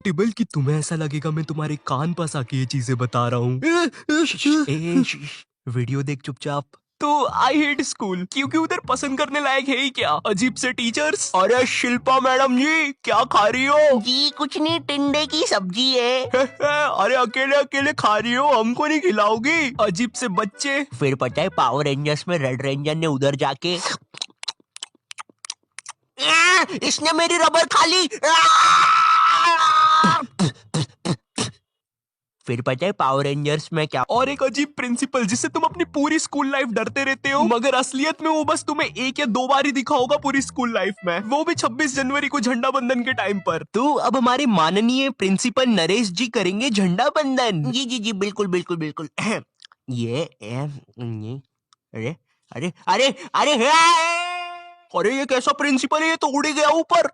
Unpredictable कि तुम्हें ऐसा लगेगा मैं तुम्हारे कान पास आके ये चीजें बता रहा हूँ। वीडियो देख चुपचाप। तो आई हेट स्कूल क्योंकि उधर पसंद करने लायक है ही क्या, अजीब से टीचर्स। अरे शिल्पा मैडम जी क्या खा रही हो? जी कुछ नहीं, टिंडे की सब्जी है। अरे अकेले अकेले खा रही हो, हमको नहीं खिलाओगी? अजीब से बच्चे। फिर पता है पावर रेंजर्स में रेड रेंजर ने उधर जाके इसने मेरी रबर खा ली। फिर पता है पावर रेंजर्स में क्या, और एक अजीब प्रिंसिपल जिससे तुम अपनी पूरी स्कूल लाइफ डरते रहते हो, मगर असलियत में वो बस तुम्हें 1 या 2 बार ही दिखा होगा पूरी स्कूल लाइफ में, वो भी 26 जनवरी को झंडा बंधन के टाइम पर। तो अब हमारे माननीय प्रिंसिपल नरेश जी करेंगे झंडा बंधन। जी जी जी बिल्कुल बिल्कुल बिल्कुल। ये अरे अरे अरे अरे अरे ये कैसा प्रिंसिपल है, ये तो उड़ गया ऊपर।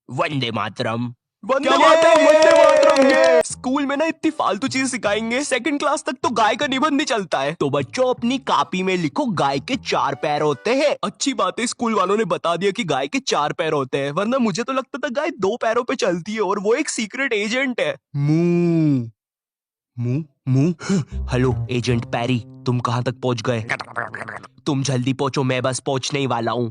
वंदे मातरम। वंदे मातरम, वंदे मातरम। ये स्कूल में ना इतनी फालतू चीज सिखाएंगे, 2nd क्लास तक तो गाय का निबंध ही चलता है। तो बच्चों अपनी कॉपी में लिखो गाय के 4 पैर होते हैं। अच्छी बात है स्कूल वालों ने बता दिया कि गाय के 4 पैर होते हैं, वरना मुझे तो लगता था गाय 2 पैरों पे चलती है और वो एक सीक्रेट एजेंट है। मुंह मुंह मुंह। हेलो एजेंट पैरी, तुम कहाँ तक पहुँच गए? तुम जल्दी पहुँचो, मैं बस पहुँचने ही वाला हूँ।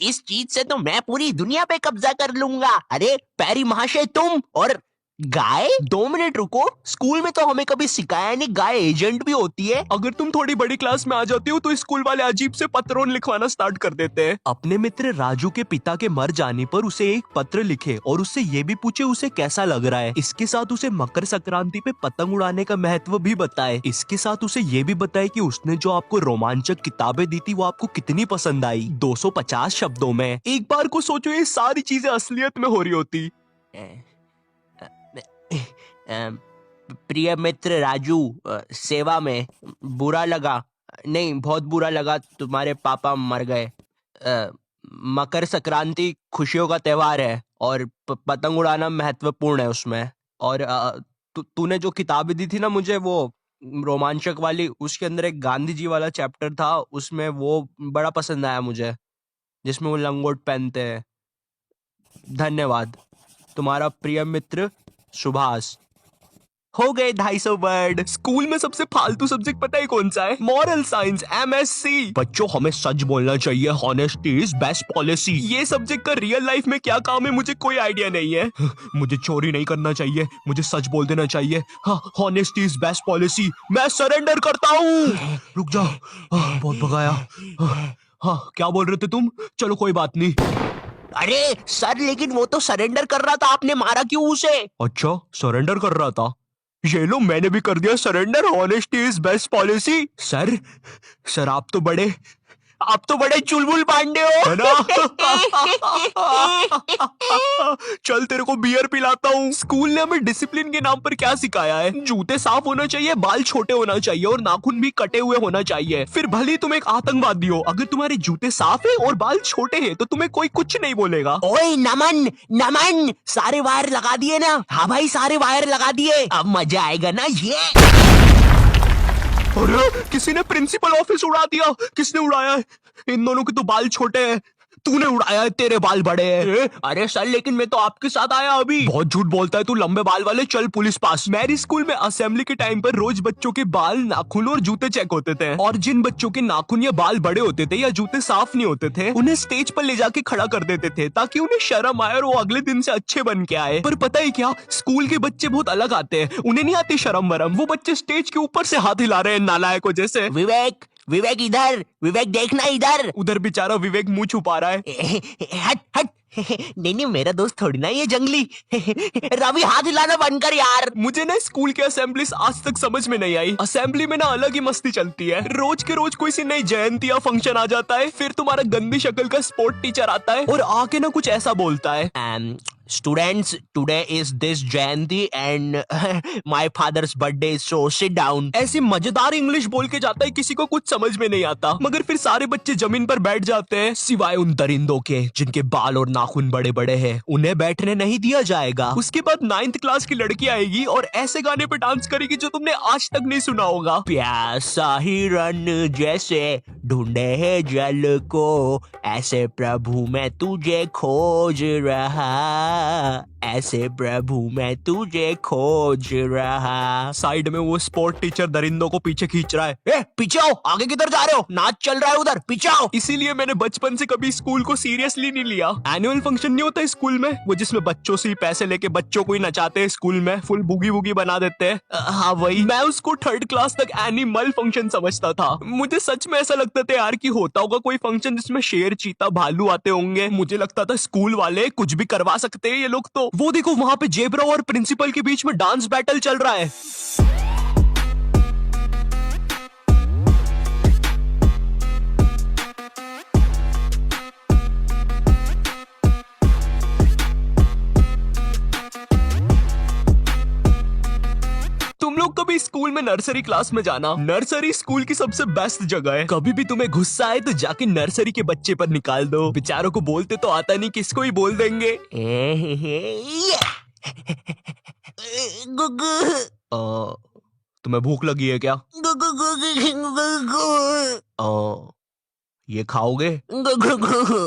इस चीज से तो मैं पूरी दुनिया पे कब्जा कर लूंगा। अरे पैरी महाशय तुम और गाय, 2 मिनट रुको। स्कूल में तो हमें कभी सिखाया नहीं गाय एजेंट भी होती है। अगर तुम थोड़ी बड़ी क्लास में आ जाती हो तो स्कूल वाले अजीब से पत्रों लिखवाना स्टार्ट कर देते हैं। अपने मित्र राजू के पिता के मर जाने पर उसे एक पत्र लिखे और उससे ये भी पूछे उसे कैसा लग रहा है। इसके साथ उसे मकर संक्रांति पे पतंग उड़ाने का महत्व भी बताए। इसके साथ उसे ये भी बताए कि उसने जो आपको रोमांचक किताबें दी थी वो आपको कितनी पसंद आई, 250 शब्दों में। एक बार को सोचो ये सारी चीजें असलियत में हो रही होती। प्रिय मित्र राजू, सेवा में। बुरा लगा, नहीं बहुत बुरा लगा, तुम्हारे पापा मर गए। मकर संक्रांति खुशियों का त्योहार है और पतंग उड़ाना महत्वपूर्ण है उसमें। और तूने जो किताबें दी थी ना मुझे, वो रोमांचक वाली, उसके अंदर एक गांधी जी वाला चैप्टर था, उसमें वो बड़ा पसंद आया मुझे, जिसमें वो लंगोट पहनते हैं। धन्यवाद। तुम्हारा प्रिय मित्र सुभाष। हो गए 250 वर्ड। स्कूल में सबसे फालतू सब्जेक्ट पता है कौन सा है? Moral science, MSc। बच्चों हमें सच बोलना चाहिए, हॉनेस्टी इज बेस्ट पॉलिसी। ये सब्जेक्ट का रियल लाइफ में क्या काम है मुझे कोई आइडिया नहीं है। मुझे चोरी नहीं करना चाहिए, मुझे सच बोल देना चाहिए। हाँ, हॉनेस्टी इज बेस्ट पॉलिसी। मैं सरेंडर करता हूँ। रुक जाओ, बहुत भगाया। हाँ क्या बोल रहे थे तुम? चलो कोई बात नहीं। अरे सर, लेकिन वो तो सरेंडर कर रहा था, आपने मारा क्यों उसे? अच्छा सरेंडर कर रहा था। ये लो मैंने भी कर दिया surrender. Honesty is best policy. Sir आप तो बड़े चुलबुल पांडे हो, है ना? चल तेरे को बियर पिलाता हूँ। स्कूल ने हमें डिसिप्लिन के नाम पर क्या सिखाया है? जूते साफ होना चाहिए, बाल छोटे होना चाहिए और नाखून भी कटे हुए होना चाहिए। फिर भले ही तुम एक आतंकवादी हो, अगर तुम्हारे जूते साफ है और बाल छोटे हैं तो तुम्हें कोई कुछ नहीं बोलेगा। ओए नमन नमन, सारे वायर लगा दिए ना? हाँ भाई सारे वायर लगा दिए, अब मजा आएगा ना ये। अरे किसी ने प्रिंसिपल ऑफिस उड़ा दिया। किसने उड़ाया है? इन दोनों के तो बाल छोटे हैं। तूने उड़ाया है, तेरे बाल बड़े हैं। अरे सर लेकिन मैं तो आपके साथ आया अभी। बहुत झूठ बोलता है तू, लंबे बाल वाले। चल पुलिस पास। मेरी स्कूल में असेंबली के टाइम पर रोज बच्चों के बाल, नाखून और जूते चेक होते थे, और जिन बच्चों के नाखून या बाल बड़े होते थे या जूते साफ नहीं होते थे उन्हें स्टेज पर ले जाके खड़ा कर देते थे ताकि उन्हें शर्म आए और वो अगले दिन से अच्छे बन के आए। पर पता है क्या, स्कूल के बच्चे बहुत अलग आते हैं, उन्हें नहीं आती शर्म वरम। वो बच्चे स्टेज के ऊपर से हाथ हिला रहे हैं नालायकों जैसे। विवेक इधर, विवेक देखना इधर। उधर बेचारा विवेक मुंह छुपा रहा है। हट हट। नहीं मेरा दोस्त थोड़ी ना ये जंगली। रवि हाथ हिलाना बंद कर यार। मुझे ना स्कूल के असेंबली आज तक समझ में नहीं आई। असेंबली में ना अलग ही मस्ती चलती है। रोज के रोज कोई सी नई जयंती या फंक्शन आ जाता है, फिर तुम्हारा गंदी शक्ल का स्पोर्ट टीचर आता है और आके ना कुछ ऐसा बोलता है। Students, today is this Jayanti and my father's birthday, so sit down. ऐसी मजेदार इंग्लिश बोल के जाता है किसी को कुछ समझ में नहीं आता, मगर फिर सारे बच्चे जमीन पर बैठ जाते हैं सिवाय उन दरिंदों के जिनके बाल और नाखून बड़े बड़े हैं, उन्हें बैठने नहीं दिया जाएगा। उसके बाद 9th क्लास की लड़की आएगी और ऐसे गाने पे डांस करेगी जो तुमने आज तक नहीं सुना होगा। प्यासा हिरन जैसे ढूंढे है जल को, ऐसे प्रभु मैं तुझे खोज रहा, ऐसे प्रभु मैं तुझे खोज रहा। साइड में वो स्पोर्ट टीचर दरिंदों को पीछे खींच रहा है। ए, पीछे आओ, आगे किधर जा रहे हो? नाच चल रहा है उधर, पीछे आओ। इसीलिए मैंने बचपन से कभी स्कूल को सीरियसली नहीं लिया। एनुअल फंक्शन नहीं होता स्कूल में, वो जिसमें बच्चों से ही पैसे लेके बच्चों को ही नचाते हैं स्कूल में, फुल बुगी बुगी बना देते हैं। हाँ वही। मैं उसको 3rd क्लास तक एनिमल फंक्शन समझता था। मुझे सच में ऐसा लगता था यार कि होता होगा कोई फंक्शन जिसमें शेर चीता भालू आते होंगे। मुझे लगता था स्कूल वाले कुछ भी करवा सकते हैं ये लोग तो। वो देखो वहाँ पे जेब्रा और प्रिंसिपल के बीच में डांस बैटल चल रहा है। तुम लोग कभी स्कूल में नर्सरी क्लास में जाना, नर्सरी स्कूल की सबसे बेस्ट जगह है। कभी भी तुम्हें गुस्सा आए तो जाके नर्सरी के बच्चे पर निकाल दो, बेचारों को बोलते तो आता नहीं, किसको ही बोल देंगे। तुम्हें भूख लगी है क्या? ये खाओगे?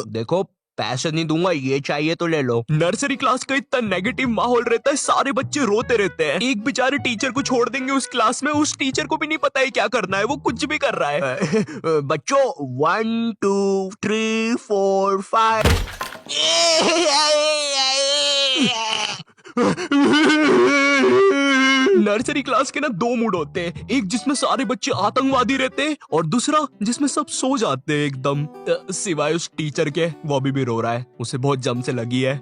देखो पैसे नहीं दूंगा, ये चाहिए तो ले लो। नर्सरी क्लास का इतना नेगेटिव माहौल रहता है, सारे बच्चे रोते रहते हैं। एक बेचारे टीचर को छोड़ देंगे उस क्लास में, उस टीचर को भी नहीं पता है क्या करना है, वो कुछ भी कर रहा है। बच्चों 1 2 3 4 5। नर्सरी क्लास के ना 2 मूड होते हैं, एक जिसमें सारे बच्चे आतंकवादी रहते हैं और दूसरा जिसमें सब सो जाते हैं एकदम, सिवाय उस टीचर के, वो अभी भी रो रहा है, उसे बहुत जम से लगी है।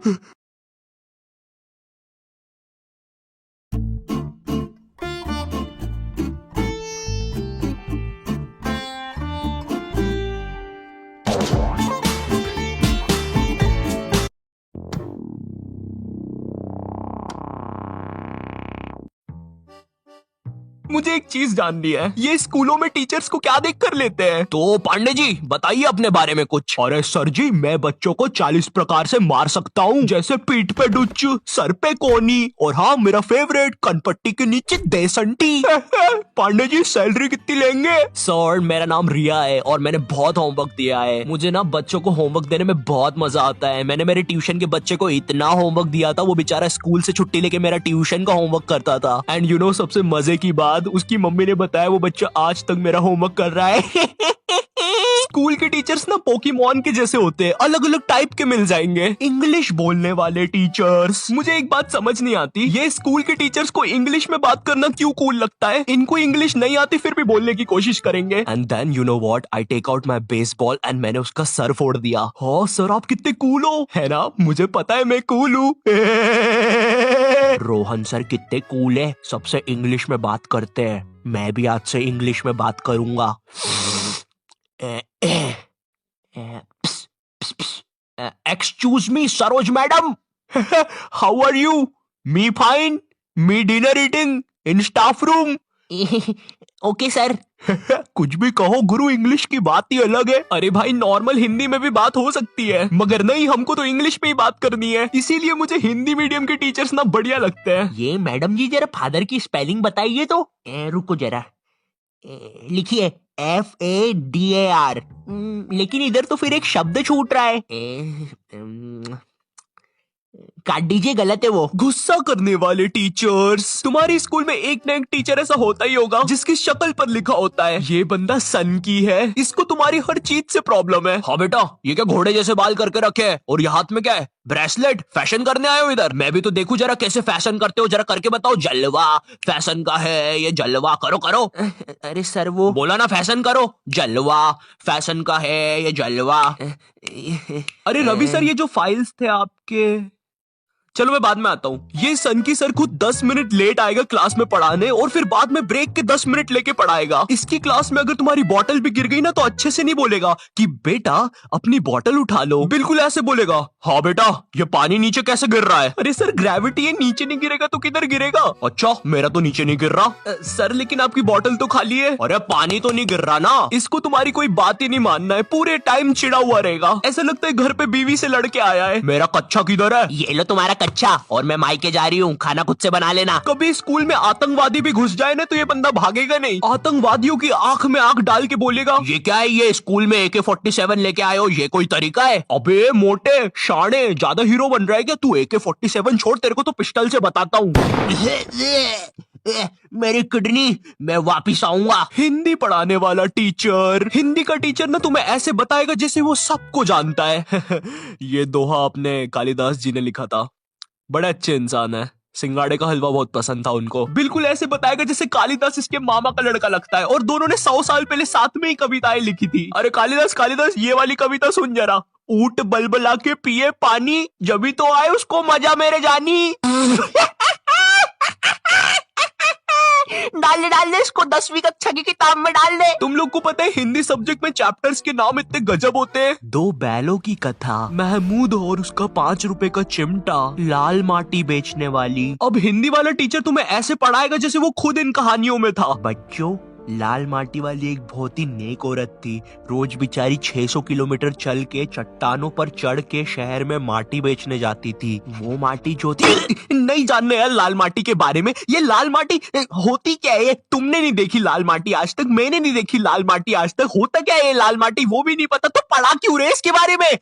मुझे एक चीज जाननी है, ये स्कूलों में टीचर्स को क्या देख कर लेते हैं? तो पांडे जी बताइए अपने बारे में कुछ। अरे सर जी, मैं बच्चों को 40 प्रकार से मार सकता हूँ, जैसे पीठ पे डुच, सर पे कोनी, और हाँ मेरा फेवरेट, कनपट्टी के नीचे देसंटी। पांडे जी सैलरी कितनी लेंगे? सर मेरा नाम रिया है और मैंने बहुत होमवर्क दिया है। मुझे ना बच्चों को होमवर्क देने में बहुत मजा आता है। मैंने मेरे ट्यूशन के बच्चे को इतना होमवर्क दिया था, वो बेचारा स्कूल से छुट्टी लेके मेरा ट्यूशन का होमवर्क करता था। एंड यू नो सबसे मजे की बात, उसकी मम्मी ने बताया वो बच्चा आज तक मेरा होमवर्क कर रहा है। स्कूल के टीचर्स ना पोकेमॉन के जैसे होते हैं, अलग अलग टाइप के मिल जाएंगे। इंग्लिश बोलने वाले टीचर्स। मुझे एक बात समझ नहीं आती, ये स्कूल के टीचर्स को इंग्लिश में बात करना क्यों कूल लगता है? इनको इंग्लिश नहीं आती फिर भी बोलने की कोशिश करेंगे। And then you know what, I take out my baseball and मैंने उसका सर फोड़ दिया। हाँ सर आप कितने कूल हो, है ना? मुझे पता है मैं कूल हूँ। रोहन सर कितने कूल है, सबसे इंग्लिश में बात करते हैं। मैं भी आज से इंग्लिश में बात करूंगा। Excuse me Saroj madam. How are you? Me fine, me dinner eating in staff room. Okay sir. कुछ भी कहो गुरु, इंग्लिश की बात ही अलग है। अरे भाई नॉर्मल हिंदी में भी बात हो सकती है, मगर नहीं, हमको तो इंग्लिश में ही बात करनी है, इसीलिए मुझे हिंदी मीडियम के टीचर्स ना बढ़िया लगते हैं। ये मैडम जी जरा फादर की स्पेलिंग बताइए तो। रुको जरा, लिखिए FADAR। लेकिन इधर तो फिर एक शब्द छूट रहा है। काट दीजिए, गलत है वो। गुस्सा करने वाले टीचर्स। तुम्हारे स्कूल में एक ना एक टीचर ऐसा होता ही होगा जिसकी शक्ल पर लिखा होता है ये बंदा सन की है, इसको तुम्हारी हर चीज से प्रॉब्लम है। हाँ बेटा, ये क्या घोड़े जैसे बाल करके रखे है, और ये हाथ में क्या है? ब्रेसलेट। फैशन करने आए हो इधर? मैं भी तो देखूं जरा कैसे फैशन करते हो, जरा करके बताओ। जलवा फैशन का है ये, जलवा करो करो। अरे सर वो बोला ना फैशन करो, जलवा फैशन का है ये, जलवा। अरे रवि सर, ये जो फाइल्स थे आपके, चलो मैं बाद में आता हूँ। ये सनकी सर खुद 10 मिनट लेट आएगा क्लास में पढ़ाने और फिर बाद में ब्रेक के 10 मिनट लेके पढ़ाएगा। इसकी क्लास में अगर तुम्हारी बॉटल भी गिर गई ना तो अच्छे से नहीं बोलेगा कि बेटा अपनी बॉटल उठा लो, बिल्कुल ऐसे बोलेगा, हाँ बेटा ये पानी नीचे कैसे गिर रहा है? अरे सर ग्रेविटी है, नीचे नहीं गिरेगा तो किधर गिरेगा? अच्छा मेरा तो नीचे नहीं गिर रहा। सर लेकिन आपकी बॉटल तो खाली है। अरे पानी तो नहीं गिर रहा ना। इसको तुम्हारी कोई बात ही नहीं मानना है, पूरे टाइम चिड़ा हुआ रहेगा, ऐसा लगता है घर पे बीवी से लड़के आया है। मेरा कच्चा किधर है? ये लो तुम्हारा कच्चा, और मैं मायके जा रही हूँ, खाना खुद से बना लेना। कभी स्कूल में आतंकवादी भी घुस जाए ना तो ये बंदा भागेगा नहीं, आतंकवादियों की आंख में आंख डाल के बोलेगा, ये क्या है, ये स्कूल में AK-47 लेके आए हो, ये कोई तरीका है? अबे मोटे शाणे ज्यादा हीरो बन रहा है क्या तू? AK-47 छोड़, तेरे को तो पिस्टल से बताता हूँ। मेरी किडनी, मैं वापिस आऊंगा। हिंदी पढ़ाने वाला टीचर, हिंदी का टीचर ना तुम्हें ऐसे बताएगा जैसे वो सबको जानता है। ये दोहा अपने कालिदास जी ने लिखा था, बड़े अच्छे इंसान है, सिंगाड़े का हलवा बहुत पसंद था उनको। बिल्कुल ऐसे बताएगा जैसे कालिदास इसके मामा का लड़का लगता है और दोनों ने 100 साल पहले साथ में ही कविताएं लिखी थी। अरे कालिदास कालिदास ये वाली कविता सुन जरा, ऊंट बलबला के पिए पानी, जभी तो आए उसको मजा मेरे जानी। डाल दे इसको 10वीं कक्षा की किताब में डाल दे। तुम लोग को पता है हिंदी सब्जेक्ट में चैप्टर्स के नाम इतने गजब होते हैं। 2 बैलों की कथा, महमूद और उसका 5 रुपए का चिमटा, लाल माटी बेचने वाली। अब हिंदी वाला टीचर तुम्हें ऐसे पढ़ाएगा जैसे वो खुद इन कहानियों में था। बच्चों, लाल माटी वाली एक बहुत ही नेक औरत थी, रोज बेचारी 600 किलोमीटर चल के चट्टानों पर चढ़ के शहर में माटी बेचने जाती थी। वो माटी जो थी नहीं जानने यार लाल माटी के बारे में। ये लाल माटी होती क्या है? तुमने नहीं देखी लाल माटी आज तक, मैंने नहीं देखी लाल माटी आज तक। होता क्या है ये लाल माटी वो भी नहीं पता, तो पढ़ा क्यों रहे इसके बारे में?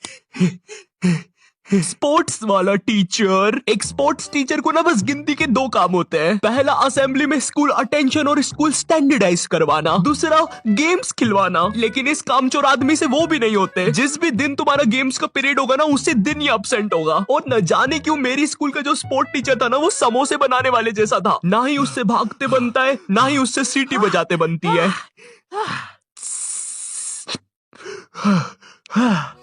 स्पोर्ट्स वाला टीचर, एक स्पोर्ट्स टीचर को ना बस गिनती के 2 काम होते हैं। पहला असेंबली में स्कूल अटेंशन और स्कूल स्टैंडर्डाइज करवाना, दूसरा गेम्स खिलवाना। लेकिन इस कामचोर आदमी से वो भी नहीं होते। जिस भी दिन तुम्हारा गेम्स का पीरियड होगा ना उसी दिन ही अब्सेंट होगा। और न जाने क्यों मेरी स्कूल का जो स्पोर्ट टीचर था ना वो समोसे बनाने वाले जैसा था, ना ही उससे भागते बनता है ना ही उससे सीटी बजाते बनती है।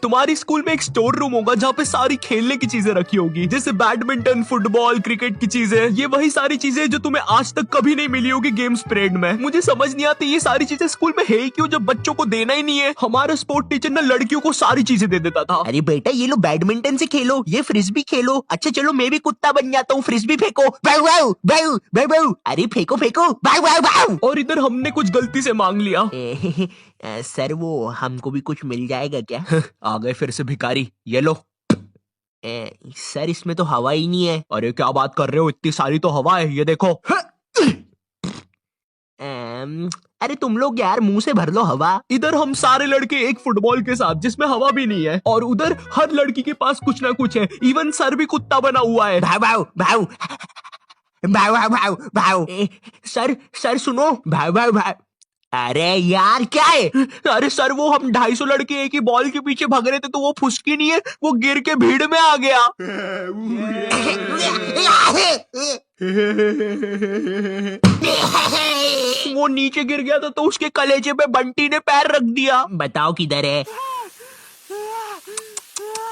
तुम्हारी स्कूल में एक स्टोर रूम होगा जहाँ पे सारी खेलने की चीजें रखी होगी, जैसे बैडमिंटन, फुटबॉल, क्रिकेट की चीजें। ये वही सारी चीजें जो तुम्हें आज तक कभी नहीं मिली होगी गेम्स पीरियड में। मुझे समझ नहीं आती ये सारी चीजें स्कूल में है ही क्यों जब बच्चों को देना ही नहीं है। हमारा स्पोर्ट टीचर ना लड़कियों को सारी चीजें दे देता था। अरे बेटा ये लो बैडमिंटन से खेलो, ये फ्रिस्बी खेलो। अच्छा चलो मैं भी कुत्ता बन जाता हूँ, फ्रिस्बी फेंको, बाऊ बाऊ बाऊ बाऊ बाऊ। अरे फेंको फेंको, बाऊ बाऊ बाऊ। और इधर हमने कुछ गलती से मांग लिया। सर वो हमको भी कुछ मिल जाएगा क्या? आ गए फिर से भिखारी, ये लो। सर इसमें तो हवा ही नहीं है। अरे क्या बात कर रहे हो, इतनी सारी तो हवा है, ये देखो। अरे तुम लोग यार मुंह से भर लो हवा। इधर हम सारे लड़के एक फुटबॉल के साथ जिसमें हवा भी नहीं है, और उधर हर लड़की के पास कुछ ना कुछ है। इवन सर भी कुत्ता बना हुआ है। भाव भाव भाव भाव भाव भाव भाव। सर सुनो, भाव भाव भाव। अरे यार क्या है? अरे सर वो हम 250 लड़के एक ही बॉल के पीछे भाग रहे थे तो वो फुसकी नहीं है, वो गिर के भीड़ में आ गया। वो नीचे गिर गया था तो उसके कलेजे पे बंटी ने पैर रख दिया। बताओ किधर है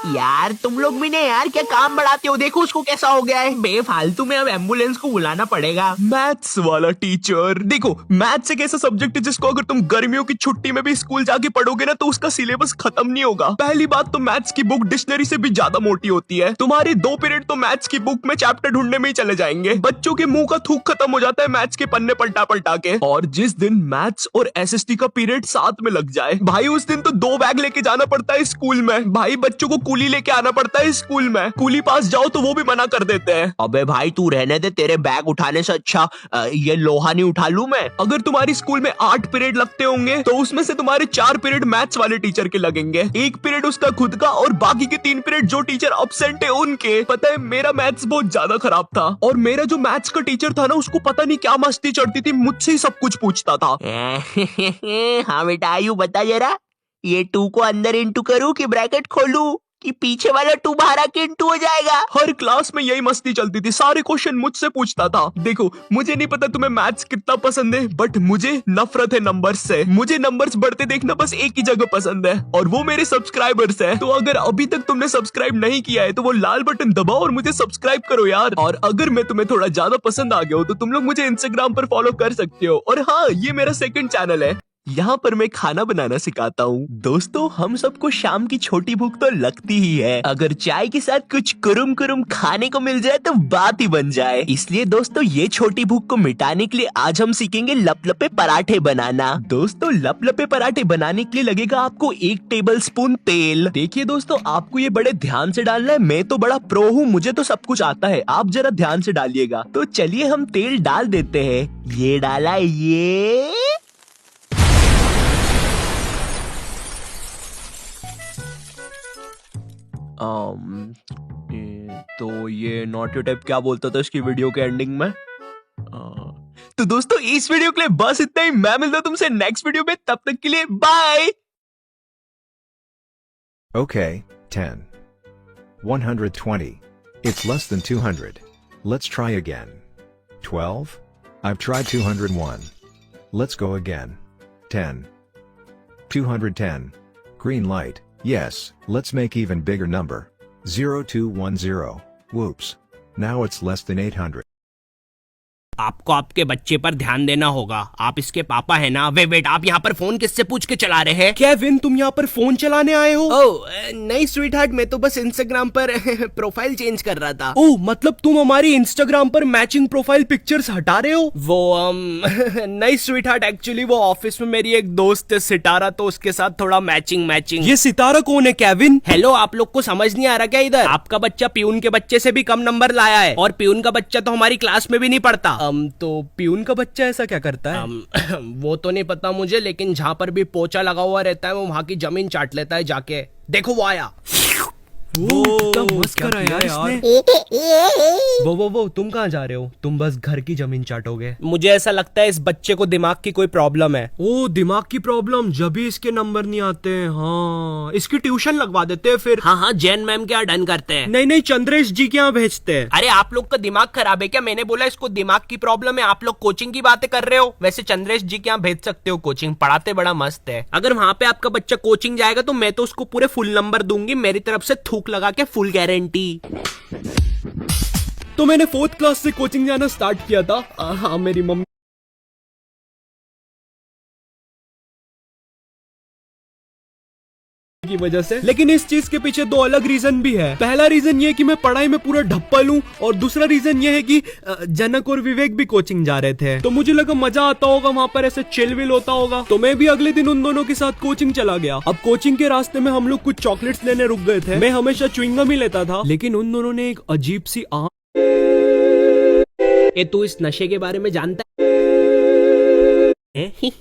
यार? तुम लोग भी नहीं यार, क्या काम बढ़ाते हो? देखो उसको कैसा हो गया है। बेफालतू में अब एम्बुलेंस को बुलाना पड़ेगा। मैथ्स वाला टीचर, देखो मैथ्स एक ऐसा सब्जेक्ट है जिसको अगर तुम गर्मियों की छुट्टी में भी स्कूल जाके पढ़ोगे ना तो उसका सिलेबस खत्म नहीं होगा। पहली बात तो मैथ्स की बुक डिक्शनरी से भी ज्यादा मोटी होती है। तुम्हारे 2 पीरियड तो मैथ्स की बुक में चैप्टर ढूंढने में ही चले जाएंगे। बच्चों के मुंह का थूक खत्म हो जाता है मैथ्स के पन्ने पलटा पलटा के। और जिस दिन मैथ्स और SST का पीरियड साथ में लग जाए भाई, उस दिन तो 2 बैग लेके जाना पड़ता है स्कूल में। भाई बच्चों को कूली लेके आना पड़ता है स्कूल में। कूली पास जाओ तो वो भी मना कर देते हैं। अबे भाई तू रहने दे, तेरे बैग उठाने से अच्छा ये लोहा नहीं उठा लूं मैं। अगर तुम्हारी स्कूल में 8 पीरियड लगते होंगे तो उसमें से तुम्हारे 4 पीरियड मैथ्स वाले टीचर के लगेंगे, 1 पीरियड उसका खुद का, और बाकी के 3 पीरियड जो टीचर अब्सेंट है उनके। पता है मेरा मैथ्स बहुत ज्यादा खराब था, और मेरा जो मैथ्स का टीचर था ना उसको पता नहीं क्या मस्ती चढ़ती थी, मुझसे ही सब कुछ पूछता था। हाँ बेटा आयु बता जरा, ये 2 को अंदर इंटू करूं कि ब्रैकेट खोलूं? कि पीछे वाला तुम्हारा किंटू हो जाएगा। हर क्लास में यही मस्ती चलती थी, सारे क्वेश्चन मुझसे पूछता था। देखो मुझे नहीं पता तुम्हें मैथ्स कितना पसंद है, बट मुझे नफरत है नंबर्स से। मुझे नंबर्स बढ़ते देखना बस एक ही जगह पसंद है, और वो मेरे सब्सक्राइबर्स है। तो अगर अभी तक तुमने सब्सक्राइब नहीं किया है तो वो लाल बटन दबाओ और मुझे सब्सक्राइब करो यार। और अगर मैं तुम्हें थोड़ा ज्यादा पसंद आ गया हो तो तुम लोग मुझे इंस्टाग्राम पर फॉलो कर सकते हो। और हाँ, ये मेरा सेकंड चैनल है, यहाँ पर मैं खाना बनाना सिखाता हूँ। दोस्तों, हम सबको शाम की छोटी भूख तो लगती ही है। अगर चाय के साथ कुछ कुरुम कुरुम खाने को मिल जाए तो बात ही बन जाए। इसलिए दोस्तों, ये छोटी भूख को मिटाने के लिए आज हम सीखेंगे लपलपे पराठे बनाना। दोस्तों, लपलपे पराठे बनाने के लिए लगेगा आपको 1 टेबल स्पून तेल। देखिए दोस्तों, आपको ये बड़े ध्यान से डालना है। मैं तो बड़ा प्रो हूँ, मुझे तो सब कुछ आता है, आप जरा ध्यान से डालिएगा। तो चलिए हम तेल डाल देते हैं। ये डाला, ये तो ये नॉटी टाइप क्या बोलता था इसकी वीडियो के एंडिंग में। तो दोस्तों, इस वीडियो के लिए बस इतना ही। मैं मिलता हूं तुमसे नेक्स्ट वीडियो में, तब तक के लिए bye. Okay, 10. 120. It's less than 200. Let's try again. 12? I've tried 201. Let's go again. 10. 210. Green light. Yes, let's make even bigger number. 0210. Whoops. Now it's less than 800. आपको आपके बच्चे पर ध्यान देना होगा। आप इसके पापा है ना। वेट, आप यहाँ पर फोन किससे पूछ के चला रहे हैं? केविन, तुम यहाँ पर फोन चलाने आए हो? ओह नहीं स्वीट हार्ट, मैं तो बस इंस्टाग्राम पर प्रोफाइल चेंज कर रहा था। ओह, मतलब तुम हमारी इंस्टाग्राम पर मैचिंग प्रोफाइल पिक्चर्स हटा रहे हो? वो नहीं स्वीट हार्ट, एक्चुअली वो ऑफिस में मेरी एक दोस्त है सितारा, तो उसके साथ थोड़ा मैचिंग। ये सितारा कौन है केविन? हेलो, आप लोग को समझ नहीं आ रहा क्या इधर? आपका बच्चा पियून के बच्चे से भी कम नंबर लाया है, और पियून का बच्चा तो हमारी क्लास में भी नहीं पढ़ता। तो पियून का बच्चा ऐसा क्या करता है? वो तो नहीं पता मुझे, लेकिन जहाँ पर भी पोचा लगा हुआ रहता है वो वहाँ की जमीन चाट लेता है जाके। देखो वो आया। मस्त करा यार इसने। वो तुम कहाँ जा रहे हो? तुम बस घर की जमीन चाटोगे। मुझे ऐसा लगता है इस बच्चे को दिमाग की कोई प्रॉब्लम है। ओ, दिमाग की प्रॉब्लम, जब भी इसके नंबर नहीं आते हैं। हाँ, इसकी ट्यूशन लगवा देते हैं फिर। हाँ, जैन मैम के यहाँ डन करते हैं। नहीं, चंद्रेश जी के यहाँ भेजते हैं। अरे आप लोग का दिमाग खराब है क्या? मैंने बोला इसको दिमाग की प्रॉब्लम है, आप लोग कोचिंग की बातें कर रहे हो। वैसे चंद्रेश जी के यहाँ भेज सकते हो, कोचिंग पढ़ाते बड़ा मस्त है। अगर वहाँ पे आपका बच्चा कोचिंग जाएगा तो मैं तो उसको पूरे फुल नंबर दूंगी, मेरी तरफ से थूक लगा के फुल गारंटी। तो मैंने 4th क्लास से कोचिंग जाना स्टार्ट किया था। हाँ, मेरी मम्मी की वजह से। लेकिन इस चीज के पीछे 2 अलग रीजन भी है। पहला रीजन ये कि मैं पढ़ाई में पूरा ढप्पल हूँ, और दूसरा रीजन ये है कि जनक और विवेक भी कोचिंग जा रहे थे, तो मुझे लगा मजा आता होगा, वहाँ पर ऐसे चिल विल होता होगा। तो मैं भी अगले दिन उन दोनों के साथ कोचिंग चला गया। अब कोचिंग के रास्ते में हम लोग कुछ चॉकलेट्स लेने रुक गए थे। मैं हमेशा च्युइंगम ही लेता था, लेकिन उन दोनों ने एक अजीब सी ए, तू इस नशे के बारे में जानता है?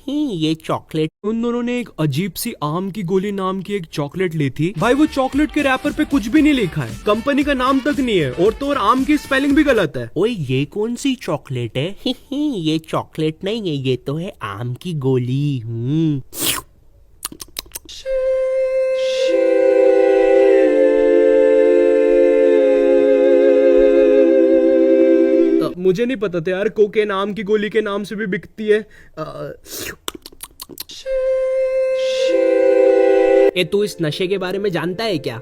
ये चॉकलेट। उन दोनों ने एक अजीब सी आम की गोली नाम की एक चॉकलेट ली थी। भाई, वो चॉकलेट के रैपर पे कुछ भी नहीं लिखा है, कंपनी का नाम तक नहीं है, और तो और आम की स्पेलिंग भी गलत है। ओए, ये कौन सी चॉकलेट है? ये चॉकलेट नहीं है, ये तो है आम की गोली। मुझे नहीं पता था यार, कोकेन आम की गोली के नाम से भी बिकती है। ए, तू इस नशे के बारे में जानता है क्या?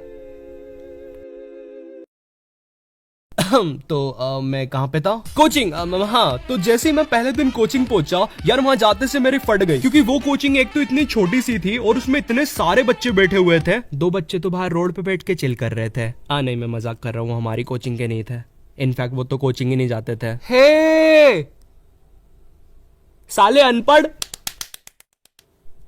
तो मैं कहाँ पे था? कोचिंग। हाँ, तो जैसे ही मैं पहले दिन कोचिंग पहुंचा यार, वहाँ जाते से मेरी फट गई, क्योंकि वो कोचिंग एक तो इतनी छोटी सी थी और उसमें इतने सारे बच्चे बैठे हुए थे। 2 बच्चे तो बाहर रोड पे बैठ के चिल कर रहे थे। नहीं, मैं मजाक कर रहा हूँ, हमारी कोचिंग के नहीं थे। इनफैक्ट वो तो कोचिंग ही नहीं जाते थे। हे साले अनपढ़,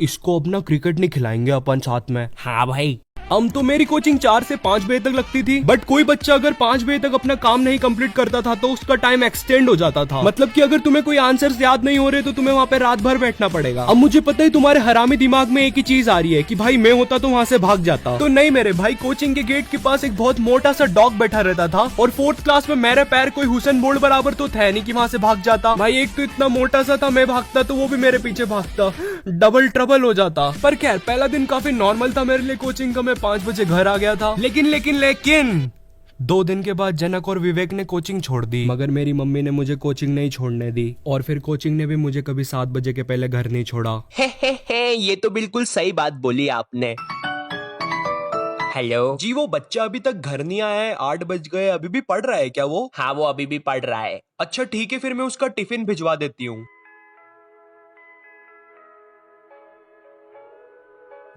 इसको अपना क्रिकेट नहीं खिलाएंगे अपन साथ में? हाँ भाई। हम तो मेरी कोचिंग 4 से 5 बजे तक लगती थी, बट कोई बच्चा अगर 5 बजे तक अपना काम नहीं कंप्लीट करता था तो उसका टाइम एक्सटेंड हो जाता था। मतलब कि अगर तुम्हें कोई आंसर्स याद नहीं हो रहे तो तुम्हें वहाँ पे रात भर बैठना पड़ेगा। अब मुझे पता है तुम्हारे हरामी दिमाग में एक ही चीज आ रही है कि भाई मैं होता तो वहाँ से भाग जाता। तो नहीं मेरे भाई, कोचिंग के गेट के पास एक बहुत मोटा सा डॉग बैठा रहता था, और 4th क्लास में मेरे पैर कोई हुसैन बोल्ट बराबर तो थे नहीं कि वहाँ से भाग जाता। भाई, एक तो इतना मोटा सा था, मैं भागता तो वो भी मेरे पीछे भागता, डबल ट्रबल हो जाता। पर खैर, पहला दिन काफी नॉर्मल था मेरे लिए कोचिंग का। मैं 5 बजे घर आ गया था। लेकिन 2 दिन के बाद जनक और विवेक ने कोचिंग छोड़ दी, मगर मेरी मम्मी ने मुझे कोचिंग नहीं छोड़ने दी, और फिर कोचिंग ने भी मुझे कभी 7 बजे के पहले घर नहीं छोड़ा। हे, ये तो बिल्कुल सही बात बोली आपने। हेलो जी वो बच्चा अभी तक घर नहीं आया है, 8 बज गए, अभी भी पढ़ रहा है क्या वो? हाँ, वो अभी भी पढ़ रहा है। अच्छा ठीक है, फिर मैं उसका टिफिन भिजवा देती हूँ।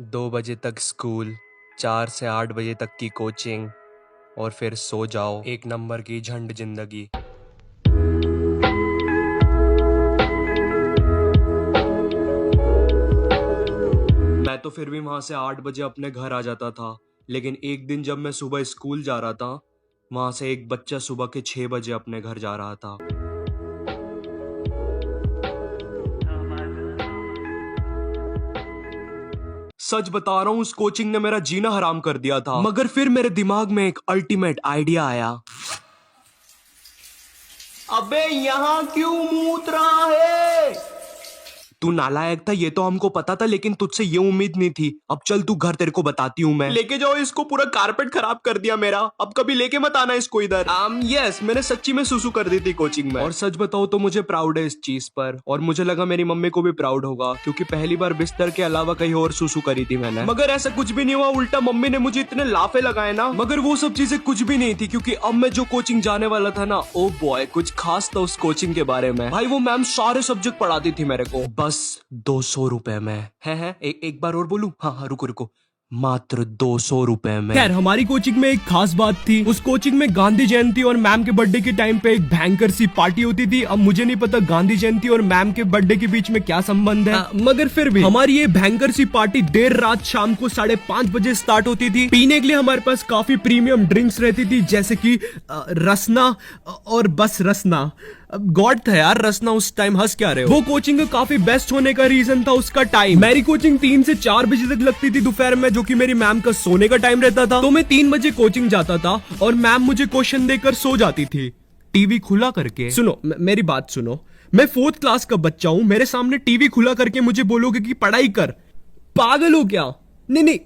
2 बजे तक स्कूल, 4 से 8 बजे तक की कोचिंग, और फिर सो जाओ। 1 नंबर की झंड जिंदगी। मैं तो फिर भी वहां से 8 बजे अपने घर आ जाता था, लेकिन एक दिन जब मैं सुबह स्कूल जा रहा था, वहां से एक बच्चा सुबह के 6 बजे अपने घर जा रहा था। सच बता रहा हूं, उस कोचिंग ने मेरा जीना हराम कर दिया था। मगर फिर मेरे दिमाग में एक अल्टीमेट आइडिया आया। अबे यहाँ क्यों मूत रहा है? तू नालायक था ये तो हमको पता था, लेकिन तुझसे ये उम्मीद नहीं थी। अब चल तू घर, तेरे को बताती हूँ मैं। लेके जाओ इसको, पूरा कारपेट खराब कर दिया मेरा। अब कभी लेके मत आना इसको इधर। यस, मैंने सच्ची में सुसु कर दी थी कोचिंग में। और सच बताओ तो मुझे प्राउड है इस चीज पर, और मुझे लगा मेरी मम्मी को भी प्राउड होगा, क्योंकि पहली बार बिस्तर के अलावा कहीं और सुसु करी थी मैंने। मगर ऐसा कुछ भी नहीं हुआ, उल्टा मम्मी ने मुझे इतने लाफे लगाए ना। मगर वो सब चीजें कुछ भी नहीं थी, क्योंकि अब मैं जो कोचिंग जाने वाला था ना, ओ बॉय, कुछ खास था उस कोचिंग के बारे में। भाई वो मैम सारे सब्जेक्ट पढ़ाती थी मेरे को, बस 200 रुपए में। है एक बार और बोलूं? हाँ, रुको, मात्र 200 रुपए में। खैर, हमारी कोचिंग में एक खास बात थी। उस कोचिंग में गांधी जयंती और मैम के बर्थडे के टाइम पे एक भयंकर सी पार्टी होती थी। अब मुझे नहीं पता गांधी जयंती और मैम के बर्थडे के बीच में क्या संबंध है, मगर फिर भी हमारी ये भयंकर सी पार्टी देर रात शाम को 5:30 बजे स्टार्ट होती थी। पीने के लिए हमारे पास काफी प्रीमियम ड्रिंक्स रहती थी, जैसे कि रसना और बस रसना। गॉड था यार रसना उस टाइम। हंस क्या रहे हो? वो कोचिंग का काफी बेस्ट होने का रीजन था उसका टाइम। मेरी कोचिंग 3 से 4 बजे तक लगती थी दोपहर में, जो कि मेरी मैम का सोने का टाइम रहता था। तो मैं 3 बजे कोचिंग जाता था और मैम मुझे क्वेश्चन देकर सो जाती थी, टीवी खुला करके। सुनो, मेरी बात सुनो। मैं 4th क्लास का बच्चा हूँ, मेरे सामने टीवी खुला करके मुझे बोलोगे कि पढ़ाई कर? पागल हो क्या? नहीं,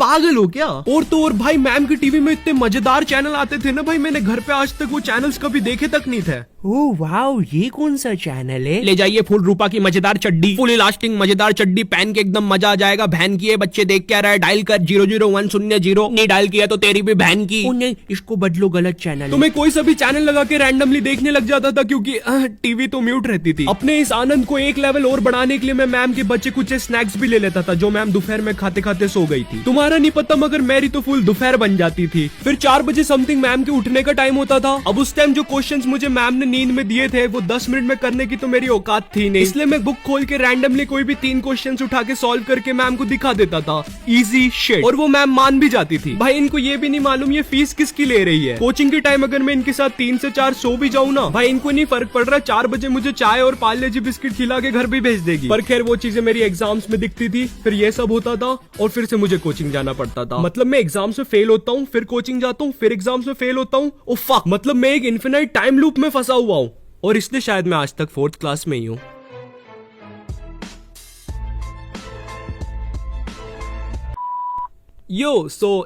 पागल हो क्या? और तो और भाई, मैम की टीवी में इतने मजेदार चैनल आते थे ना भाई, मैंने घर पे आज तक वो चैनल्स कभी देखे तक नहीं थे। ओह वाओ, ये कौन सा चैनल है? ले जाइए फुल रूपा की मजेदार चड्डी, फुल इलास्टिक मजेदार चड्डी पहन के एकदम मजा आ जाएगा। बहन की है, बच्चे देख क्या रहा है? डायल कर 00100। नहीं डायल किया तो तेरी भी बहन की। ओ नहीं, इसको बदलो, गलत चैनल। तो मैं कोई सा भी चैनल लगा के रैंडमली देखने लग जाता था, क्योंकि टीवी तो म्यूट रहती थी। अपने इस आनंद को एक लेवल और बढ़ाने के लिए मैं मैम के बच्चे कुछ स्नैक्स भी ले लेता था, जो मैम दोपहर में खाते खाते सो गई थी। तुम्हारा नहीं पता, मगर मेरी तो फुल दोपहर बन जाती थी। फिर 4 बजे समथिंग मैम के उठने का टाइम होता था। अब उस टाइम जो क्वेश्चंस मुझे मैम ने नींद में दिए थे, वो 10 मिनट में करने की तो मेरी औकात थी नहीं, इसलिए मैं बुक खोल के रैंडमली कोई भी 3 क्वेश्चंस उठा के सॉल्व करके मैम को दिखा देता था। Easy shit. और वो मैम मान भी जाती थी। भाई इनको ये भी नहीं मालूम ये फीस किसकी ले रही है। कोचिंग के टाइम अगर मैं इनके साथ 3 से 4 सो भी जाऊं ना, भाई इनको नहीं फर्क पड़ रहा, 4 बजे मुझे चाय और पार्ले जी बिस्किट खिला के घर भी भेज देगी। पर खैर वो चीजें मेरी एग्जाम्स में दिखती थी। फिर ये सब होता था और फिर से मुझे कोचिंग जाना पड़ता था। मतलब मैं एग्जाम्स में फेल होता हूँ, फिर कोचिंग जाता हूँ, फिर एग्जाम्स में फेल होता हूँ। ओ फक, मतलब मैं एक इन्फिनाइट टाइम लूप में फंसा हुआ हूँ, और इसलिए शायद मैं आज तक 4th क्लास में ही हूँ।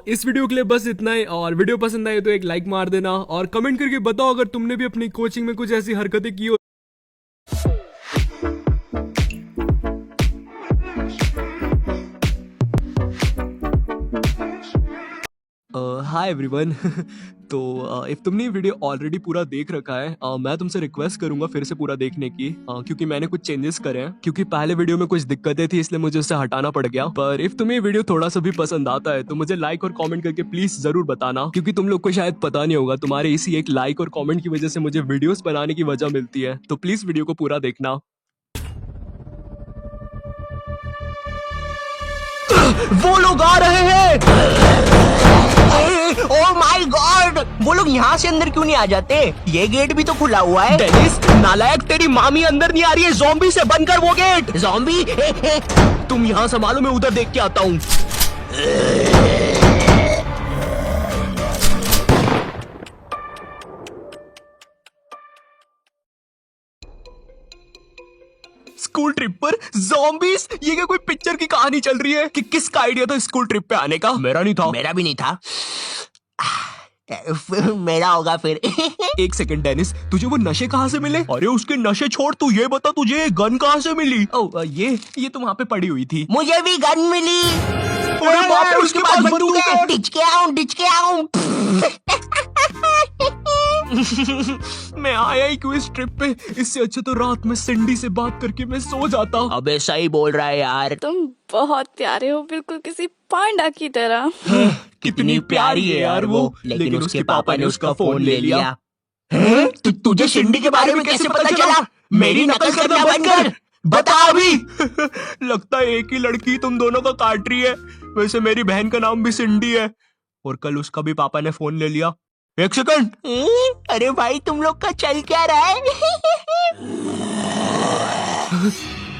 इस वीडियो के लिए बस इतना ही। और वीडियो पसंद आए तो एक लाइक मार देना, और कमेंट करके बताओ अगर तुमने भी अपनी कोचिंग में कुछ ऐसी हरकतें की हो। Hi everyone. तो इफ तुमने ये वीडियो ऑलरेडी पूरा देख रखा है, मैं तुमसे रिक्वेस्ट करूंगा फिर से पूरा देखने की, क्योंकि मैंने कुछ चेंजेस करे हैं। क्योंकि पहले वीडियो में कुछ दिक्कतें थी, इसलिए मुझे उसे हटाना पड़ गया। पर इफ तुम्हें ये वीडियो थोड़ा सा भी पसंद आता है तो मुझे लाइक और कमेंट करके प्लीज जरूर बताना, क्योंकि तुम लोग को शायद पता नहीं होगा, तुम्हारे इसी एक लाइक और कॉमेंट की वजह से मुझे वीडियोस बनाने की वजह मिलती है। तो प्लीज वीडियो को पूरा देखना। वो लोग आ रहे हैं। ओह माय गॉड, वो लोग यहाँ से अंदर क्यों नहीं आ जाते? ये गेट भी तो खुला हुआ है। डेनिस नालायक, तेरी मामी अंदर नहीं आ रही है, ज़ॉम्बी से बंद कर वो गेट। ज़ॉम्बी? तुम यहाँ संभालो, मैं उधर देख के आता हूँ। स्कूल ट्रिप पर ज़ॉम्बीज, ये क्या कोई पिक्चर की कहानी चल रही है? कि किसका आइडिया था स्कूल ट्रिप पे आने का? मेरा नहीं था। मेरा भी नहीं था। मेरा होगा फिर। एक सेकंड डेनिस, तुझे वो नशे कहाँ से मिले? अरे उसके नशे छोड़, तू ये बता तुझे गन कहाँ से मिली? ओ ये तो वहाँ पे पड़ी हुई थी। मुझे भी गन मिली। अरे बाप रे, उसके पास बंदूक है। डिच के आऊं। मैं आया ही क्यों इस ट्रिप पे? इससे अच्छा तो रात में सिंडी से बात करके मैं सो जाता। अबे सही बोल रहा है यार। तुम बहुत प्यारे हो, बिल्कुल किसी पांडा की तरह। कितनी प्यारी है यार वो, लेकिन उसके पापा ने उसका फोन ले लिया। तुझे सिंडी के बारे में कैसे पता चला? मेरी नकल करना बंद कर, बता अभी। लगता है एक ही लड़की तुम दोनों का काट रही है। वैसे मेरी बहन का नाम भी सिंडी है और कल उसका भी पापा ने फोन ले लिया। एक सेकंड। अरे भाई तुम लोग का चल क्या रहा है?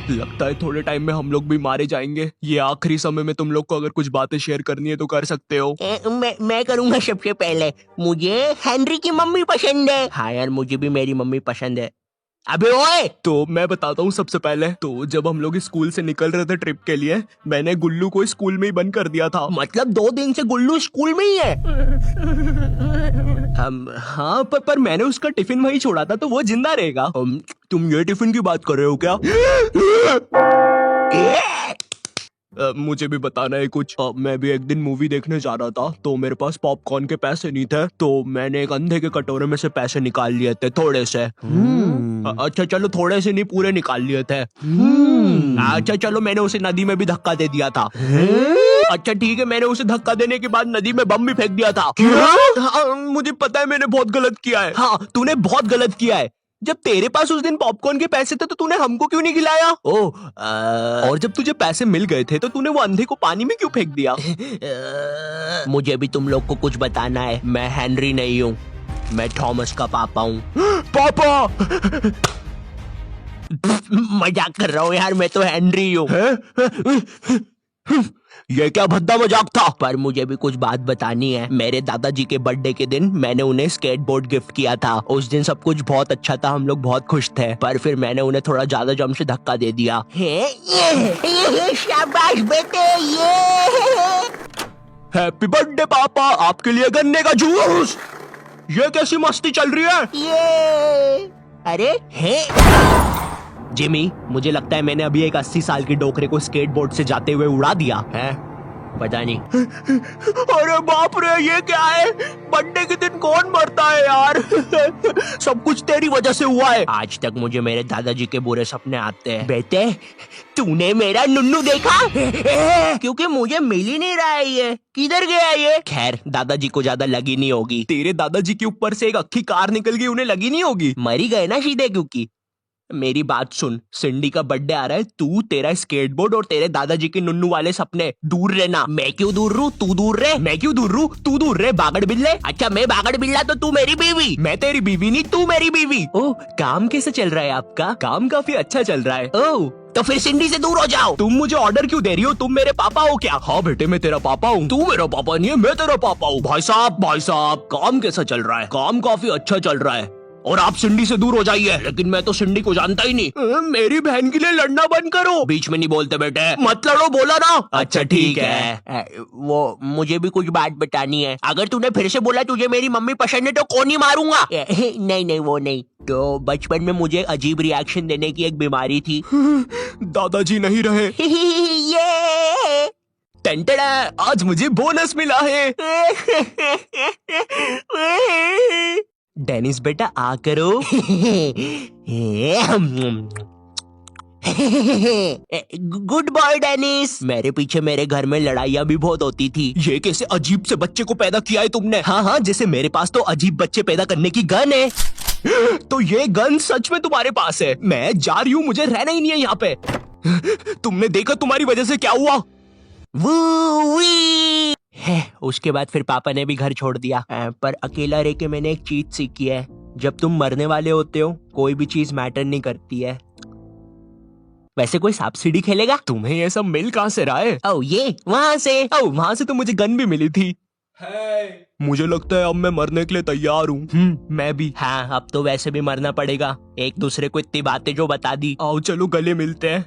लगता है थोड़े टाइम में हम लोग भी मारे जाएंगे। ये आखिरी समय में तुम लोग को अगर कुछ बातें शेयर करनी है तो कर सकते हो। मैं करूंगा सबसे पहले। मुझे हेनरी की मम्मी पसंद है। हाँ यार, मुझे भी मेरी मम्मी पसंद है। अबे ओए, तो मैं बताता हूँ सबसे पहले। तो जब हम लोग स्कूल से निकल रहे थे ट्रिप के लिए, मैंने गुल्लू को स्कूल में ही बंद कर दिया था। मतलब 2 दिन से गुल्लू स्कूल में ही है? हाँ, पर मैंने उसका टिफिन वहीं छोड़ा था तो वो जिंदा रहेगा। तुम ये टिफिन की बात कर रहे हो क्या? मुझे भी बताना है कुछ। मैं भी एक दिन मूवी देखने जा रहा था तो मेरे पास पॉपकॉर्न के पैसे नहीं थे, तो मैंने एक अंधे के कटोरे में से पैसे निकाल लिए थे, थोड़े से। अच्छा चलो, थोड़े से नहीं, पूरे निकाल लिए थे। अच्छा चलो, मैंने उसे नदी में भी धक्का दे दिया था। अच्छा ठीक है, मैंने उसे धक्का देने के बाद नदी में बम भी फेंक दिया था। हाँ, मुझे पता है मैंने बहुत गलत किया है। हाँ, तूने बहुत गलत किया है। जब तेरे पास उस दिन पॉपकॉर्न के पैसे थे तो तूने हमको क्यों नहीं खिलाया? और जब तुझे पैसे मिल गए थे तो तूने वो अंधे को पानी में क्यों फेंक दिया? मुझे भी तुम लोग को कुछ बताना है। मैं हेनरी नहीं हूँ, मैं थॉमस का पापा हूँ। पापा! मजाक कर रहा हूँ यार, मैं तो हेनरी हूँ। ये क्या भद्दा मजाक था? पर मुझे भी कुछ बात बतानी है। मेरे दादाजी के बर्थडे के दिन मैंने उन्हें स्केटबोर्ड गिफ्ट किया था। उस दिन सब कुछ बहुत अच्छा था, हम लोग बहुत खुश थे, पर फिर मैंने उन्हें थोड़ा ज्यादा जम से धक्का दे दिया। ये शाबाश बेटे, ये हैप्पी बर्थडे पापा, आपके लिए गन्ने का जूस। ये कैसी मस्ती चल रही है? ये अरे है जिमी, मुझे लगता है मैंने अभी एक 80 साल की डोकरे को स्केटबोर्ड से जाते हुए उड़ा दिया है। पता नहीं। अरे बाप रे, ये क्या है? बर्थडे के दिन कौन मरता है यार? सब कुछ तेरी वजह से हुआ है। आज तक मुझे मेरे दादाजी के बुरे सपने आते हैं। बेटे, तूने मेरा नुन्नू देखा? क्योंकि मुझे मिल ही नहीं रहा है। ये किधर गया ये? खैर, दादाजी को ज्यादा लगी नहीं होगी। तेरे दादाजी के ऊपर से एक अक्खी कार निकल गई, उन्हें लगी नहीं होगी। मरी गए ना सीधे। क्योंकि मेरी बात सुन, सिंडी का बर्थडे आ रहा है, तू, तेरा स्केटबोर्ड और तेरे दादाजी के नुन्नू वाले सपने, दूर रहना। मैं क्यों दूर रहूं? तू दूर रहे। मैं क्यों दूर रहूं? तू दूर रहे, बागड़ बिल्ले। अच्छा, मैं बागड़ बिल्ला तो तू मेरी बीवी। मैं तेरी बीवी नहीं, तू मेरी बीवी। ओह, काम कैसे चल रहा है आपका? काम काफी अच्छा चल रहा है। ओह, तो फिर सिंडी से दूर हो जाओ। तुम मुझे ऑर्डर क्यों दे रही हो? तुम मेरे पापा हो क्या? हाँ बेटे, मैं तेरा पापा हूँ। तू मेरा पापा नहीं है, मैं तेरा पापा हूँ। भाई साहब, काम कैसा चल रहा है? काम काफी अच्छा चल रहा है और आप सिंडी से दूर हो जाइए। लेकिन मैं तो सिंडी को जानता ही नहीं। मेरी बहन के लिए लड़ना बंद करो। बीच में नहीं बोलते बेटे। मत लड़ो, बोला ना। अच्छा ठीक है। वो मुझे भी कुछ बात बतानी है। अगर तूने फिर से बोला तुझे मेरी मम्मी पसंद है तो कौन ही मारूंगा। नहीं, वो नहीं। तो बचपन में मुझे अजीब रिएक्शन देने की एक बीमारी थी। दादाजी नहीं रहे। ये टेंटेड़ा, आज मुझे बोनस मिला है। डेनिस बेटा, आ करो। Good boy Dennis. मेरे पीछे मेरे घर में लड़ाइयाँ भी बहुत होती थी। ये कैसे अजीब से बच्चे को पैदा किया है तुमने? हाँ, जैसे मेरे पास तो अजीब बच्चे पैदा करने की गन है। तो ये गन सच में तुम्हारे पास है? मैं जा रही हूँ, मुझे रहना ही नहीं है यहाँ पे। तुमने देखा तुम्हारी वजह से क्या हुआ? उसके बाद फिर पापा ने भी घर छोड़ दिया। पर अकेला रह के मैंने एक चीज सीखी है, जब तुम मरने वाले होते हो कोई भी चीज मैटर नहीं करती है। वैसे कोई सांप सीढ़ी खेलेगा? तुम्हें ये सब मिल कहाँ से रहा है? ये वहां से। वहां से तो मुझे गन भी मिली थी। मुझे लगता है अब मैं मरने के लिए तैयार हूँ। मैं भी। हाँ, अब तो वैसे भी मरना पड़ेगा, एक दूसरे को इतनी बातें जो बता दी। आओ चलो गले मिलते हैं।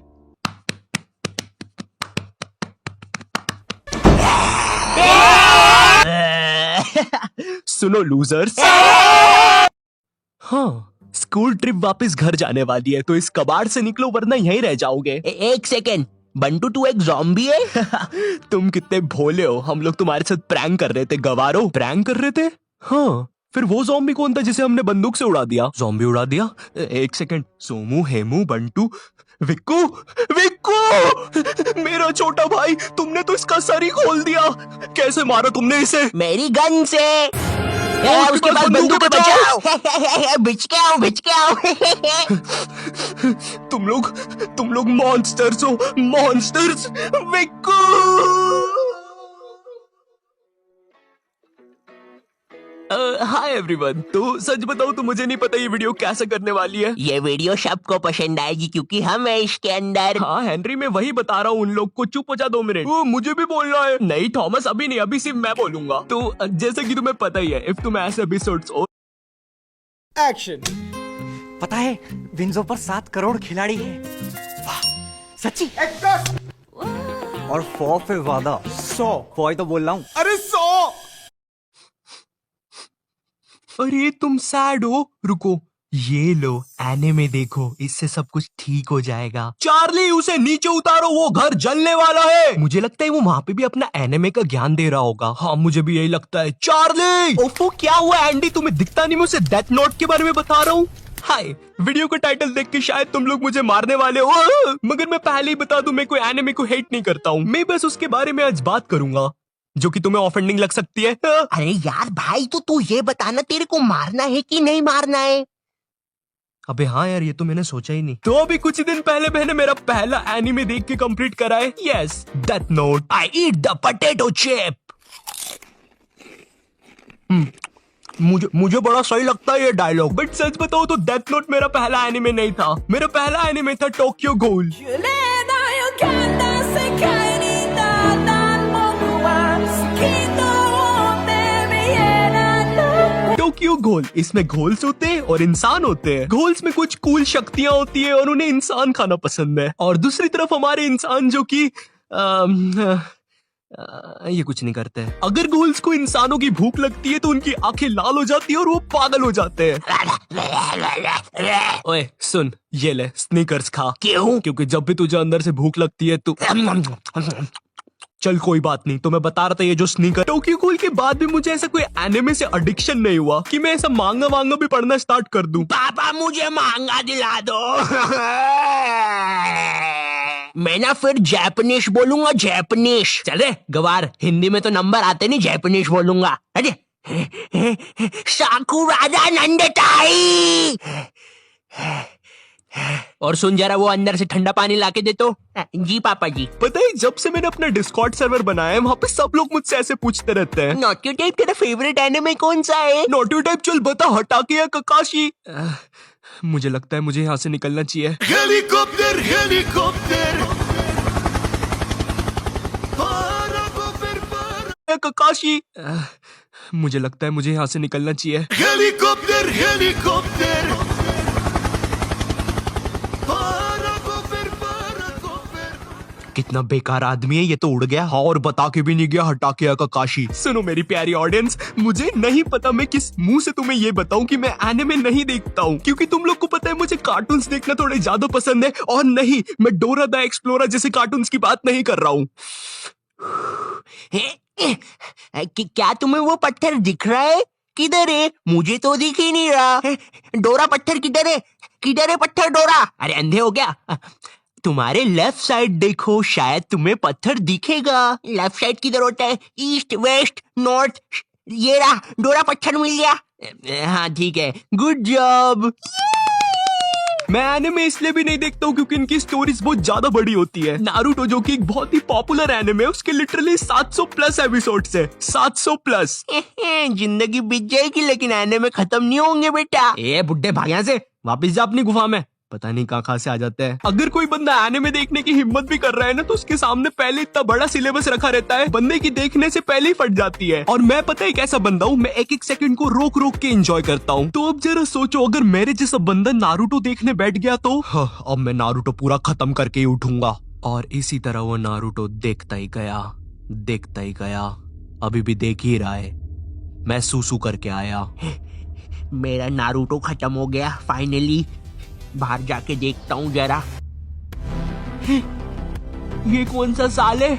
सुनो लूजर्स, हाँ स्कूल ट्रिप वापस घर जाने वाली है, तो इस कबाड़ से निकलो वरना यहीं रह जाओगे। एक सेकेंड, बंटू तू एक ज़ॉम्बी है? तुम कितने भोले हो, हम लोग तुम्हारे साथ प्रैंक कर रहे थे गवारो। प्रैंक कर रहे थे? हाँ, फिर वो ज़ॉम्बी कौन था जिसे हमने बंदूक से उड़ा दिया? ज़ॉम्बी उड़ा दिया? एक सेकंड, सोमू, हेमू, बंटू, विक्कू। विक्कू मेरा छोटा भाई, तुमने तो इसका सर ही खोल दिया। कैसे मारा तुमने इसे? मेरी गन से। उसके पास बंदूक है, बचाओ। बिच के आओ। तुम लोग मॉन्स्टर्स हो, मॉन्स्टर्स। Vikku hi everyone. तो सच बताओ तो मुझे नहीं पता ये वीडियो कैसे करने वाली है। ये वीडियो सबको पसंद आएगी क्योंकि हम है इसके अंदर। हाँ हेनरी, मैं वही बता रहा हूँ उन लोग को। चुप हो जा 2 मिनट। मुझे भी बोलना है। नहीं थॉमस, अभी नहीं, अभी सिर्फ मैं बोलूंगा। तो जैसे कि तुम्हें पता ही है, इफ तुम ऐसे एपिसोड्स एक्शन। पता है विंजो पर 7 करोड़ खिलाड़ी हैं। वाह सच्ची। और 100 पे वादा। 100 फॉय तो बोल रहा हूँ। अरे 100। अरे तुम सैड हो, रुको, ये लो एनिमे देखो, इससे सब कुछ ठीक हो जाएगा। चार्ली उसे नीचे उतारो, वो घर जलने वाला है। मुझे लगता है वो वहाँ पे भी अपना एनिमे का ज्ञान दे रहा होगा। हाँ मुझे भी यही लगता है। चार्ली! ओफो क्या हुआ एंडी, तुम्हें दिखता नहीं? मैं उसे डेथ नोट के बारे में बता रहा हूँ। हाय, वीडियो का टाइटल देख के शायद तुम लोग मुझे मारने वाले हो, मगर मैं पहले ही बता दूं, मैं कोई एनिमे को हेट नहीं करता हूँ। मैं बस उसके बारे में आज बात करूंगा जो कि तुम्हें ऑफेंडिंग लग सकती है। अरे यार भाई, तो तू ये बताना तेरे को मारना है कि नहीं मारना है? अबे हाँ यार, ये तो मैंने सोचा ही नहीं। तो अभी कुछ दिन पहले मैंने मेरा पहला एनीमे देख के कंप्लीट करा है। Yes, death note. I eat the potato chip. मुझे बड़ा सही लगता है ये डायलॉग, बट सच बताओ तो डेथ नोट मेरा पहला एनीमे नहीं था। मेरा पहला एनीमे था टोक्यो गहोल। टोक्यो गहोल, इसमें घोल्स होते हैं और इंसान होते हैं। घोल्स में कुछ कूल शक्तियां होती है और उन्हें इंसान खाना पसंद है। और दूसरी तरफ हमारे इंसान जो कि ये कुछ नहीं करते हैं। अगर घोल्स को इंसानों की भूख लगती है तो उनकी आंखें लाल हो जाती है और वो पागल हो जाते हैं। ओए सुन, ये ले स्नीकर्स खा। क्यों? क्योंकि जब भी तुझे अंदर से भूख लगती है तू चल कोई बात नहीं, तो मैं बता रहा था ये जो स्नीकर। टोक्यो गहोल के बाद भी मुझे ऐसा कोई एनिमे से एडिक्शन नहीं हुआ कि मैं ऐसा मांगा भी पढ़ना स्टार्ट कर दूं। पापा मुझे मांगा दिला दो। मैं ना फिर जैपनीज बोलूंगा, जैपनीज। चले गवार, हिंदी में तो नंबर आते नहीं, जैपनीज बोलूंगा। अरे साकुरादा नंदताई। और सुन जरा, वो अंदर से ठंडा पानी लाके दे तो। जी पापा जी। पता है जब से मैंने अपना डिस्कॉर्ड सर्वर बनाया है, वहाँ पे सब लोग मुझसे ऐसे पूछते रहते हैं, नॉटी टाइप तेरा फेवरेट एनिमे कौन सा है? नॉटी टाइप चल बता, हटाके या ककाशी। मुझे लगता है मुझे यहाँ से निकलना चाहिए। Helicopter helicopter ककाशी। मुझे लगता है मुझे यहाँ से निकलना चाहिए। हेलीकॉप्टर हेलीकॉप्टर कितना बेकार आदमी है ये, तो उड़ गया। हाँ, और बता के भी नहीं गया हटाके ककाशी। सुनो मेरी प्यारी ऑडियंस, मुझे नहीं पता मैं किस मुंह से तुम्हें ये बताऊं कि मैं एनिमे नहीं देखता हूँ, क्योंकि तुम लोग को पता है मुझे कार्टून्स देखना थोड़े ज्यादा पसंद है। और नहीं, मैं डोरा द एक्सप्लोरर जैसे कार्टून्स की बात नहीं कर रहा हूँ। क्या तुम्हें वो पत्थर दिख रहा है? किधर है? मुझे तो दिख ही नहीं रहा। डोरा पत्थर किधर है? किधर है पत्थर डोरा? अरे अंधे हो क्या? तुम्हारे लेफ्ट साइड देखो, शायद तुम्हें पत्थर दिखेगा। लेफ्ट साइड किधर होता है? East, west, north. ये रहा, डोरा पत्थर मिल गया। हाँ ठीक है, गुड जॉब। मैं एनिमे इसलिए भी नहीं देखता हूँ क्योंकि इनकी स्टोरीज बहुत ज्यादा बड़ी होती है। नारुतो जो कि एक बहुत ही पॉपुलर एनिमे है, उसके लिटरली 700 प्लस एपिसोड्स है। 700 प्लस। जिंदगी बीत जाएगी लेकिन एनिमे खत्म नहीं होंगे बेटा। ए बुड्ढे भाग यहाँ से, वापिस जा अपनी गुफा में। पता नहीं कहाँ से आ जाते हैं। अगर कोई बंदा एनिमे देखने की हिम्मत भी कर रहा है ना, तो उसके सामने पहले इतना बड़ा सिलेबस रखा रहता है, बंदे की देखने से पहले ही फट जाती है। और मैं पता है कैसा बंदा हूँ, मैं एक एक सेकंड को रोक रोक के एंजॉय करता हूँ। तो अब जरा सोचो, अगर मेरे जैसा बंदा नारुतो देखने बैठ गया तो अब मैं नारुतो पूरा खत्म करके ही उठूंगा। और इसी तरह वो नारुतो देखता ही गया, अभी भी देख ही रहा है। मैं सूसू करके आया। मेरा नारुतो खत्म हो गया फाइनली। बाहर जाके देखता हूँ जरा। ये कौन सा साल है?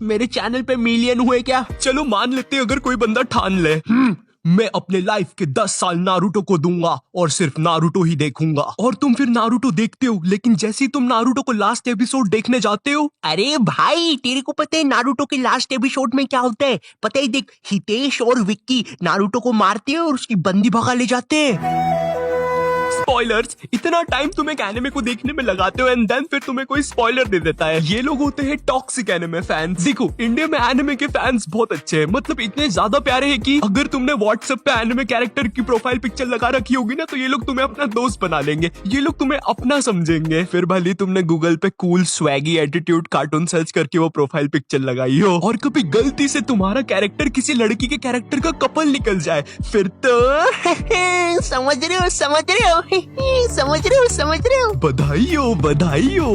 मेरे चैनल पे मिलियन हुए क्या? चलो मान लेते हैं अगर कोई बंदा ठान ले, मैं अपने लाइफ के 10 साल नारुतो को दूंगा और सिर्फ नारुतो ही देखूंगा। और तुम फिर नारुतो देखते हो, लेकिन जैसे ही तुम नारुतो को लास्ट एपिसोड देखने जाते हो, अरे भाई तेरे को पता है नारुतो के लास्ट एपिसोड में क्या होता है? पता है, देख हितेश और विक्की नारुतो को मारते हैं और उसकी बंदी भगा ले जाते हैं। स्पॉयलर्स, इतना टाइम तुम एक एनिमे को देखने में लगाते हो एंड देन फिर तुम्हें कोई स्पॉइलर दे देता है। ये लोग होते हैं टॉक्सिक एनिमे फैंस। देखो, इंडिया में एनिमे के फैंस बहुत अच्छे हैं, मतलब इतने ज्यादा प्यारे हैं कि अगर तुमने व्हाट्सएप पे एनिमे कैरेक्टर की प्रोफाइल पिक्चर लगा रखी होगी ना, तो ये लोग तुम्हें अपना दोस्त बना लेंगे, ये लोग तुम्हें अपना समझेंगे। फिर भले तुमने गूगल पे cool Swiggy attitude cartoon search करके वो प्रोफाइल पिक्चर लगाई हो और कभी गलती से तुम्हारा कैरेक्टर किसी लड़की के कैरेक्टर का कपल निकल जाए, फिर तो समझ रहे हो।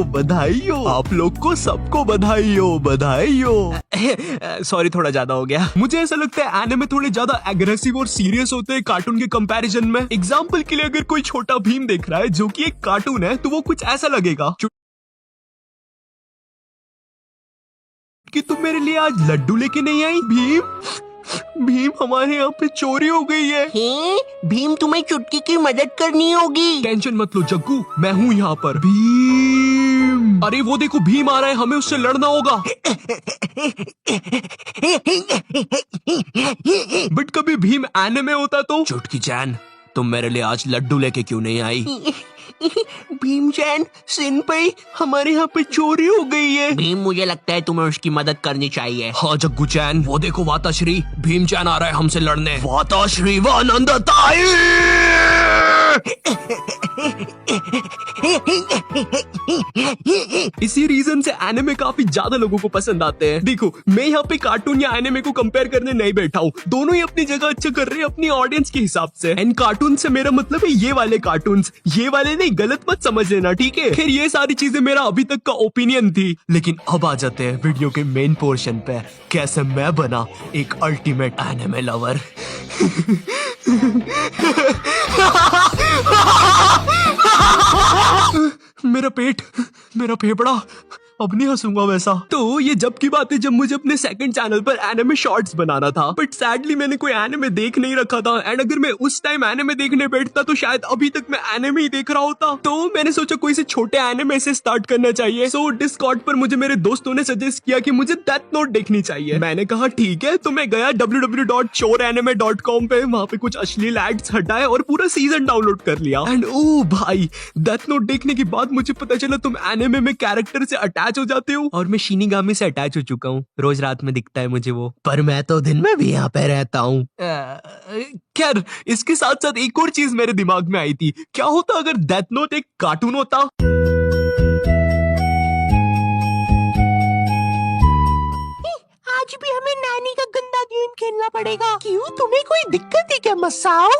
बधाई हो आप लोग को, सबको बधाई हो। सॉरी, थोड़ा ज्यादा हो गया। मुझे ऐसा लगता है एनिमे थोड़े ज्यादा एग्रेसिव और सीरियस होते हैं कार्टून के कंपैरिजन में। एग्जाम्पल के लिए, अगर कोई छोटा भीम देख रहा है जो कि एक कार्टून है, तो वो कुछ ऐसा लगेगा कि तुम मेरे लिए आज लड्डू लेके नहीं आई भीम, हमारे यहाँ पे चोरी हो गई है। भीम, तुम्हें चुटकी की मदद करनी होगी। टेंशन मत लो जग्गू, मैं हूँ यहाँ पर। भीम, अरे वो देखो भीम आ रहा है, हमें उससे लड़ना होगा। बट कभी भीम एनिमे होता तो। चुटकी चैन, तुम मेरे लिए आज लड्डू लेके क्यों नहीं आई? भीमचैन, सिनपई, हमारे यहाँ पे चोरी हो गई है। भीम, मुझे लगता है तुम्हें उसकी मदद करनी चाहिए। हाँ जग्गू चैन, वो देखो वाताश्री, भीमचैन आ रहा है हमसे लड़ने। वाताश्री वानंदताई। इसी रीजन से एनिमे काफी ज्यादा लोगों को पसंद आते हैं। देखो, मैं यहाँ पे कार्टून या एनिमे को कंपेयर करने नहीं बैठा हूँ, दोनों ही अपनी जगह अच्छा कर रहे हैं अपनी ऑडियंस के हिसाब से। एंड कार्टून से मेरा मतलब है ये वाले कार्टून्स, ये वाले नहीं, गलत मत समझ लेना, ठीक है? खैर, ये सारी चीजें मेरा अभी तक का ओपिनियन थी, लेकिन अब आ जाते हैं वीडियो के मेन पोर्शन पे, कैसे मैं बना एक अल्टीमेट एनिमे लवर। मेरा फेफड़ा, अब नहीं हंसूंगा वैसा। तो ये जब की बात है जब मुझे अपने सेकंड चैनल पर एनिमे शॉर्ट्स बनाना था, बट सैडली मैंने कोई एनिमे देख नहीं रखा था। एंड अगर मैं उस टाइम एनिमे देखने बैठता तो शायद अभी तक मैं एनिमे ही देख रहा होता। तो मैंने सोचा कोई से छोटे एनिमे से स्टार्ट करना चाहिए। सो डिस्कॉर्ड पर मुझे मेरे दोस्तों ने सजेस्ट किया कि मुझे डेथ नोट देखनी चाहिए। मैंने कहा ठीक है, तो मैं गया www.shoranime.com पे, वहाँ पे कुछ अश्लील एड्स हटाए और पूरा सीजन डाउनलोड कर लिया। एंड ओ भाई, डेथ नोट देखने के बाद मुझे पता चला तुम एनिमे में कैरेक्टर से अटैच हो जाते हो, और मैं शिनिगामी से अटैच हो चुका हूँ। रोज रात में दिखता है मुझे वो, पर मैं तो दिन में भी यहाँ पे रहता हूँ। खैर, इसके साथ साथ एक और चीज मेरे दिमाग में आई थी, क्या होता अगर डेथ नोट एक कार्टून होता? आज भी हमें नानी का गंदा गेम खेलना पड़ेगा। क्यों, तुम्हें कोई दिक्कत है क्या मसाओ?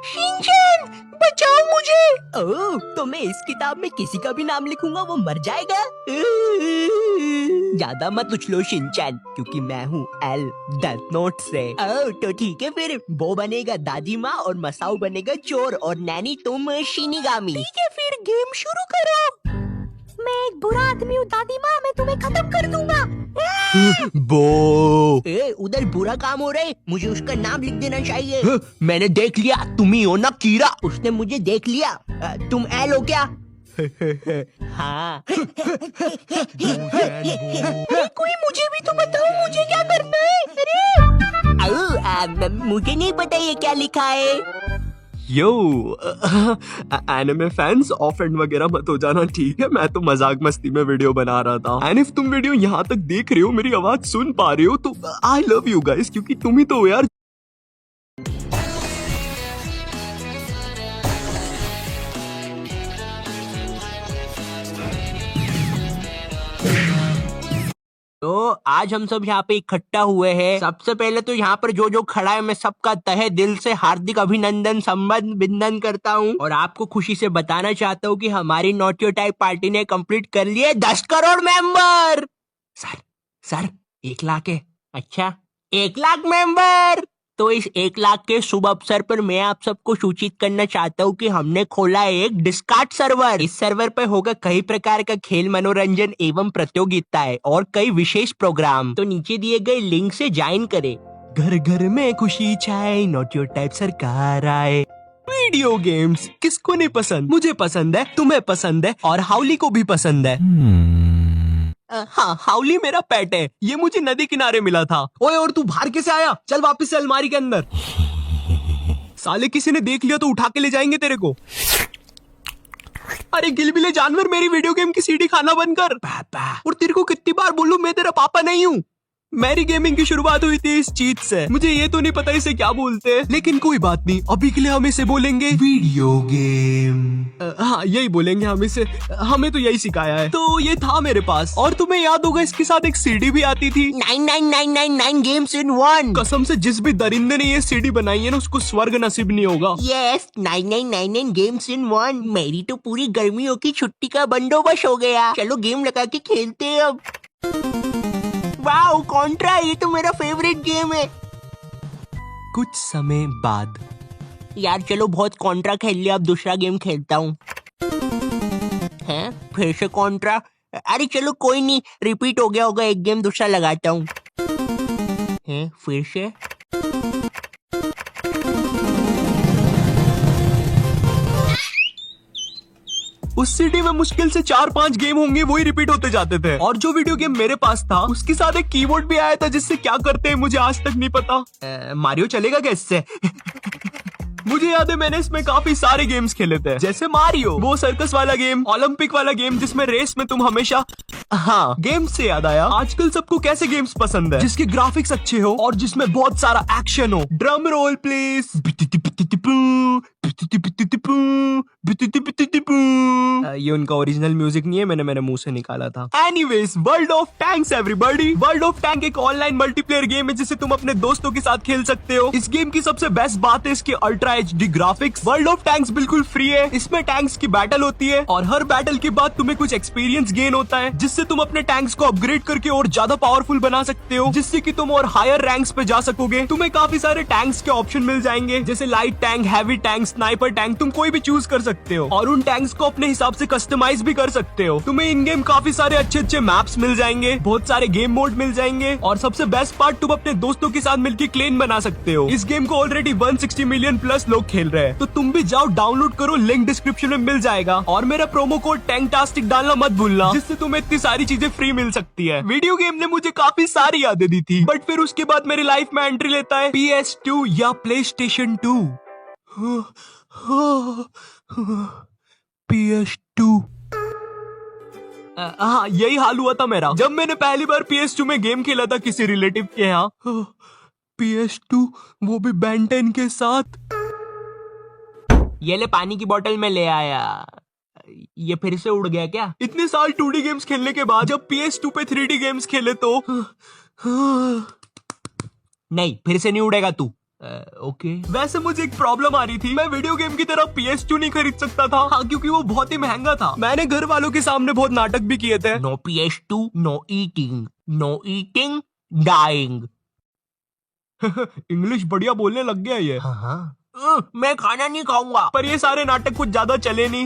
शिनचैन, बचाओ मुझे। ओह, तो मैं इस किताब में किसी का भी नाम लिखूंगा वो मर जाएगा। ज्यादा मत उछलो शिनचैन, क्योंकि मैं हूँ एल डेथ नोट से। ओह, तो ठीक है, फिर वो बनेगा दादी माँ और मसाओ बनेगा चोर और नैनी तुम शिनिगामी। ठीक है, फिर गेम शुरू करो। मैं एक बुरा आदमी हूँ दादी माँ, मैं तुम्हें खत्म कर दूंगा। बो, उधर बुरा काम हो रहा है, मुझे उसका नाम लिख देना चाहिए। मैंने देख लिया, तुम ही हो ना कीड़ा। उसने मुझे देख लिया। तुम एल हो क्या? हाँ। कोई मुझे भी तो बताओ, मुझे क्या करना है? मुझे नहीं पता ये क्या लिखा है। यो एनिमे फैंस, ऑफेंड वगैरह मत हो जाना, ठीक है? मैं तो मजाक मस्ती में वीडियो बना रहा था। एंड इफ तुम वीडियो यहाँ तक देख रहे हो, मेरी आवाज सुन पा रहे हो, तो आई लव यू गाइस, क्योंकि तुम ही तो हो यार। तो आज हम सब यहाँ पे इकट्ठा हुए हैं। सबसे पहले तो यहाँ पर जो जो खड़ा है मैं सबका तहे दिल से हार्दिक अभिनंदन संबंधन करता हूँ और आपको खुशी से बताना चाहता हूँ कि हमारी नॉट योर टाइप पार्टी ने कंप्लीट कर लिए 10 करोड़ मेंबर। सर 1 लाख है। अच्छा 1 लाख मेंबर। तो इस 1 लाख के शुभ अवसर पर मैं आप सबको सूचित करना चाहता हूँ कि हमने खोला है एक डिस्कार्ड सर्वर। इस सर्वर पर होगा कई प्रकार का खेल मनोरंजन एवं प्रतियोगिताएं और कई विशेष प्रोग्राम। तो नीचे दिए गए लिंक से ज्वाइन करें। घर घर में खुशी छाए, नॉट योर टाइप सरकार आए। वीडियो गेम्स किसको नहीं पसंद? मुझे पसंद है, तुम्हें पसंद है और हाउली को भी पसंद है। हाँ, हाउली मेरा पेट है। ये मुझे नदी किनारे मिला था। ओए, और तू बाहर कैसे आया? चल वापस से अलमारी के अंदर। साले किसी ने देख लिया तो उठा के ले जाएंगे तेरे को। अरे गिलबिले जानवर, मेरी वीडियो गेम की सीडी खाना बंद कर। पापा, और तेरे को कितनी बार बोलूं मैं तेरा पापा नहीं हूँ। मेरी गेमिंग की शुरुआत हुई थी इस चीज से। मुझे ये तो नहीं पता इसे क्या बोलते हैं, लेकिन कोई बात नहीं, अभी के लिए हम इसे बोलेंगे वीडियो गेम। हाँ, यही बोलेंगे हम इसे। हमें तो यही सिखाया है। तो ये था मेरे पास, और तुम्हें याद होगा इसके साथ एक सीडी भी आती थी। 9999 गेम्स इन 1। कसम से जिस भी दरिंदे ने ये सीडी बनाई है ना, उसको स्वर्ग नसीब नहीं होगा। यस, 9999 गेम्स इन 1। मेरी तो पूरी गर्मियों की छुट्टी का बंदोबस्त हो गया। चलो गेम लगा के खेलते हैं अब। वाओ, कॉन्ट्रा, ये तो मेरा फेवरेट गेम है। कुछ समय बाद। यार चलो बहुत कॉन्ट्रा खेल लिया, अब दूसरा गेम खेलता हूँ। हैं? फिर से कॉन्ट्रा? अरे चलो कोई नहीं, रिपीट हो गया होगा, एक गेम दूसरा लगाता हूँ। हैं? फिर से? उस सीडी में मुश्किल से 4-5 गेम होंगे, वही रिपीट होते जाते थे। और जो वीडियो गेम मेरे पास था उसके साथ एक कीबोर्ड भी आया था, जिससे क्या करते हैं मुझे आज तक नहीं पता। मारियो चलेगा क्या इससे? मुझे याद है मैंने इसमें काफी सारे गेम्स खेले थे, जैसे मारियो, वो सर्कस वाला गेम, ओलंपिक वाला गेम जिसमें रेस में तुम हमेशा। हाँ, गेम्स से याद आया, आजकल सबको कैसे गेम्स पसंद है? जिसके ग्राफिक्स अच्छे हो और जिसमें बहुत सारा एक्शन हो। Drum roll please. ये उनका ओरिजिनल म्यूजिक नहीं है, मैंने मेरे मुंह से निकाला था। Anyways, world of tanks everybody. World of tank एक ऑनलाइन मल्टीप्लेयर गेम है जिसे तुम अपने दोस्तों के साथ खेल सकते हो। इस गेम की सबसे बेस्ट बात है इसके ultra HD graphics. World of tanks बिल्कुल फ्री है। इसमें टैंक्स की बैटल होती है और हर बैटल के बाद तुम्हें कुछ एक्सपीरियंस गेन होता है, जिससे तुम अपने टैंक्स को अपग्रेड करके और ज्यादा पावरफुल बना सकते हो, जिससे कि तुम और हायर रैंक्स पे जा सकोगे। तुम्हें काफी सारे टैंक्स के ऑप्शन मिल जाएंगे, जैसे light tank, heavy tank, sniper tank, तुम कोई भी चूज कर सकते हो और उन टैंक्स को अपने हिसाब से कस्टमाइज भी कर सकते हो। तुम्हें इन गेम काफी सारे अच्छे मैप्स मिल जाएंगे, बहुत सारे गेम मोड मिल जाएंगे और सबसे बेस्ट पार्ट, तुम अपने दोस्तों के साथ मिलकर क्लेन बना सकते हो। इस गेम को ऑलरेडी 160 मिलियन प्लस लोग खेल रहे हैं, तो तुम भी जाओ डाउनलोड करो, लिंक डिस्क्रिप्शन में मिल जाएगा। और मेरा प्रोमो कोड टैंकटास्टिक डालना मत भूलना, जिससे तुम्हें इतनी सारी चीजें फ्री मिल सकती है। वीडियो गेम ने मुझे काफी सारी यादें दी थी, बट फिर उसके बाद मेरी लाइफ में एंट्री लेता है PS2 या PlayStation 2। PS2। हाँ, यही हाल हुआ था मेरा जब मैंने पहली बार PS2 में गेम खेला था किसी रिलेटिव के यहाँ। PS2, वो भी Ben 10 के साथ। ये ले पानी की बोतल में ले आया। ये फिर से उड़ गया क्या? इतने साल 2D गेम्स खेलने के बाद जब PS2 पे 3D गेम्स खेले तो नहीं, फिर से नहीं उड़ेगा तू। ओके। वैसे मुझे एक प्रॉब्लम आ रही थी, मैं वीडियो गेम की तरह PS2 नहीं खरीद सकता था। हाँ, क्योंकि वो बहुत ही महंगा था। मैंने घर वालों के सामने बहुत नाटक भी किए थे। No PS2, no eating, dying. English बढ़िया बोलने लग गया ये। हाँ। मैं खाना नहीं खाऊंगा। पर ये सारे नाटक कुछ ज्यादा चले नहीं।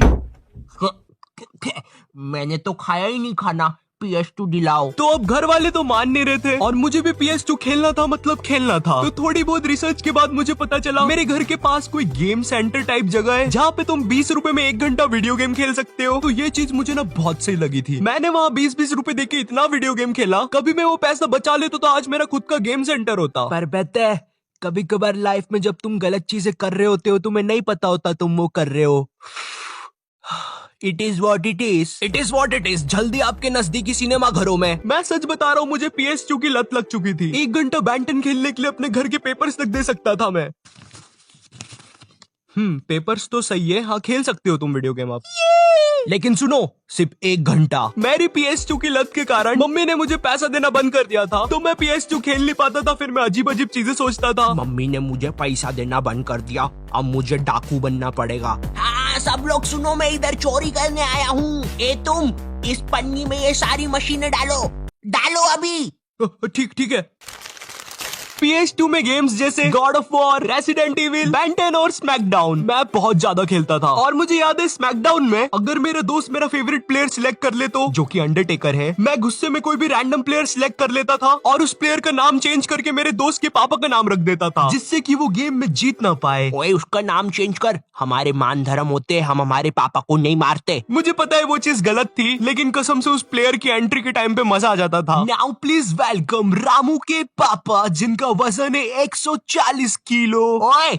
मैंने तो खाया ही नहीं खाना। PS2 दिलाओ। तो अब घर वाले तो मान नहीं रहे थे और मुझे भी PS2 खेलना था, मतलब खेलना था। तो थोड़ी बहुत रिसर्च के बाद मुझे पता चला मेरे घर के पास कोई गेम सेंटर टाइप जगह है, जहाँ पे तुम 20 रुपए में 1 घंटा वीडियो गेम खेल सकते हो। तो ये चीज मुझे ना बहुत सही लगी थी। मैंने वहाँ 20-20 रुपए देके इतना वीडियो गेम खेला, कभी मैं वो पैसा बचा लेता तो आज मेरा खुद का गेम सेंटर होता। पर बेटे, कभी कभार लाइफ में जब तुम गलत चीजें कर रहे होते हो, तुम्हें नहीं पता होता तुम वो कर रहे हो। It is what it is. It is what it is. जल्दी आपके नजदीकी सिनेमा घरों में। मैं सच बता रहा हूँ, मुझे PS2 की लत लग चुकी थी। 1 घंटा Ben 10 खेलने के लिए अपने घर के पेपर्स तक दे सकता था मैं। पेपर्स तो सही है। हाँ, खेल सकते हो तुम वीडियो गेम अब। लेकिन सुनो, सिर्फ 1 घंटा। मेरी PS2 की लत के कारण मम्मी ने मुझे पैसा देना बंद कर दिया था, तो मैं PS2 खेल नहीं पाता था। फिर मैं अजीब अजीब चीजें सोचता था। मम्मी ने मुझे पैसा देना बंद कर दिया, अब मुझे डाकू बनना पड़ेगा। हाँ सब लोग सुनो, मैं इधर चोरी करने आया हूँ। ए तुम इस पन्नी में ये सारी मशीनें डालो, डालो अभी। ठीक है। PS2 में गेम्स जैसे God of war, resident evil, Ben 10 और स्मैकडाउन मैं बहुत ज्यादा खेलता था। और मुझे याद है स्मैकडाउन में अगर मेरा दोस्त मेरा फेवरेट प्लेयर सिलेक्ट कर ले तो, जो कि अंडरटेकर है, मैं गुस्से में कोई भी रैंडम प्लेयर सिलेक्ट कर लेता था और उस प्लेयर का नाम चेंज करके मेरे दोस्त के पापा का नाम रख देता था, जिससे कि वो गेम में जीत ना पाए। ओए उसका नाम चेंज कर, हमारे मान धर्म होते, हम हमारे पापा को नहीं मारते। मुझे पता है वो चीज गलत थी, लेकिन कसम से उस प्लेयर की एंट्री के टाइम पे मजा आ जाता था। नाउ प्लीज वेलकम रामू के पापा, जिनका वजन है 140 किलो। ओए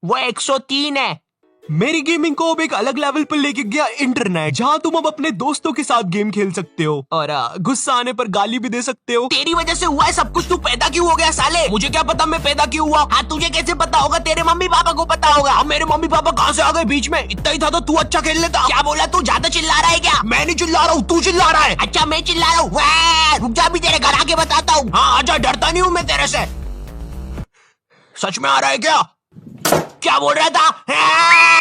वो 103 है। मेरी गेमिंग को अब एक अलग लेवल पर लेके गया इंटरनेट, जहाँ तुम अब अपने दोस्तों के साथ गेम खेल सकते हो और गुस्सा आने पर गाली भी दे सकते हो। तेरी वजह से हुआ है सब कुछ, तू पैदा क्यों हो गया साले? मुझे क्या पता मैं पैदा क्यों हुआ? हाँ तुझे कैसे पता होगा? तेरे मम्मी पापा को पता होगा। अब मेरे मम्मी पापा कहाँ से आ गए बीच में? इतना ही था तो तू अच्छा खेल लेता। क्या बोला तू? ज्यादा चिल्ला रहा है क्या? मैं नहीं चिल्ला रहा हूँ, तू चिल्ला रहा है। अच्छा मैं चिल्ला रहा हूँ? रुक जा, अभी तेरे घर आके बताता हूँ। हाँ आजा, डरता नहीं हूँ मैं तेरे से। सच में आ रहा है क्या? क्या बोल रहा था?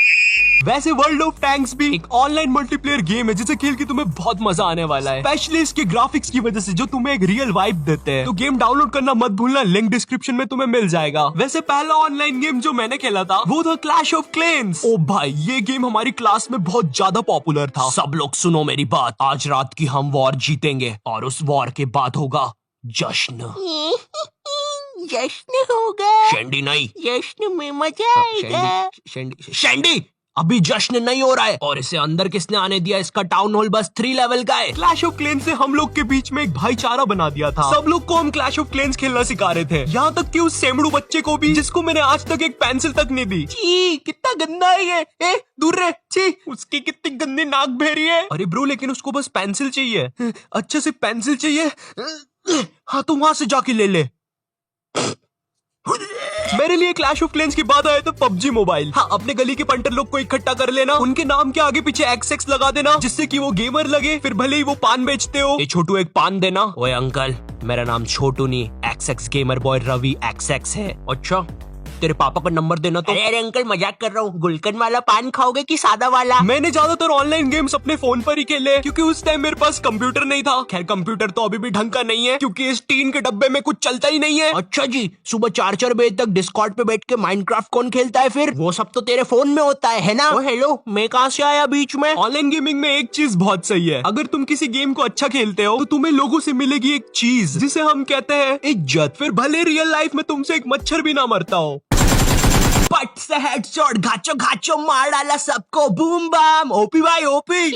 वैसे वर्ल्ड ऑफ टैंक्स भी एक ऑनलाइन मल्टीप्लेयर गेम है, जिसे खेल के तुम्हें बहुत मजा आने वाला है, स्पेशली इसके ग्राफिक्स की वजह से, जो तुम्हें एक रियल वाइब देते हैं। तो गेम डाउनलोड करना मत भूलना, लिंक डिस्क्रिप्शन में तुम्हें मिल जाएगा। वैसे पहला ऑनलाइन गेम जो मैंने खेला था वो था क्लैश ऑफ क्लैंस। ओ भाई, ये गेम हमारी क्लास में बहुत ज्यादा पॉपुलर था। सब लोग सुनो मेरी बात, आज रात की हम वॉर जीतेंगे और उस वॉर के बाद होगा जश्न। जश्न होगा? शेंडी नहीं, जश्न में मजा आएगा। शेंडी अभी जश्न नहीं हो रहा है। और इसे अंदर किसने आने दिया? इसका टाउन हॉल बस 3 लेवल का है। क्लैश ऑफ क्लैंस से हम लोग के बीच में एक भाईचारा बना दिया था। सब लोग को हम क्लैश ऑफ क्लैंस खेलना सिखा रहे थे, यहाँ तक कि उस सेमड़ू बच्चे को भी, जिसको मैंने आज तक एक पेंसिल तक नहीं दी। छी कितना गंदा है ये। ए दूर रहे। छी, उसकी कितनी गंदी नाक बह रही है। अरे ब्रो, लेकिन उसको बस पेंसिल चाहिए। अच्छे से पेंसिल चाहिए। हाँ तो वहां से जाके ले ले। मेरे लिए क्लैश ऑफ क्लैंस की बात आए तो PUBG मोबाइल। हाँ, अपने गली के पंटर लोग को इकट्ठा कर लेना, उनके नाम के आगे पीछे XX लगा देना, जिससे कि वो गेमर लगे, फिर भले ही वो पान बेचते हो। ये छोटू एक पान देना। ओए अंकल, मेरा नाम छोटू नहीं, XX gamer boy Ravi XX है। अच्छा तेरे पापा का नंबर देना तो। अरे अंकल मजाक कर रहा हूँ, गुलकंद वाला पान खाओगे कि सादा वाला? मैंने ज्यादातर ऑनलाइन गेम्स अपने फोन पर ही खेले, क्योंकि उस टाइम मेरे पास कंप्यूटर नहीं था। खैर कंप्यूटर तो अभी भी ढंग का नहीं है, क्योंकि इस टीन के डब्बे में कुछ चलता ही नहीं है। अच्छा जी, सुबह 4-4 बजे तक डिस्कॉर्ड पे बैठ के माइनक्राफ्ट कौन खेलता है फिर? वो सब तो तेरे फोन में होता है ना? हेलो, मैं कहाँ से आया बीच में? ऑनलाइन गेमिंग में एक चीज बहुत सही है, अगर तुम किसी गेम को अच्छा खेलते हो तो तुम्हें लोगों से मिलेगी एक चीज, जिसे हम कहते हैं इज्जत। फिर भले रियल लाइफ में तुमसे एक मच्छर भी ना मरता हो। पट से हेडशॉट, घाचो घाचो मार डाला सबको, बूम बम, ओपी भाई ओपी।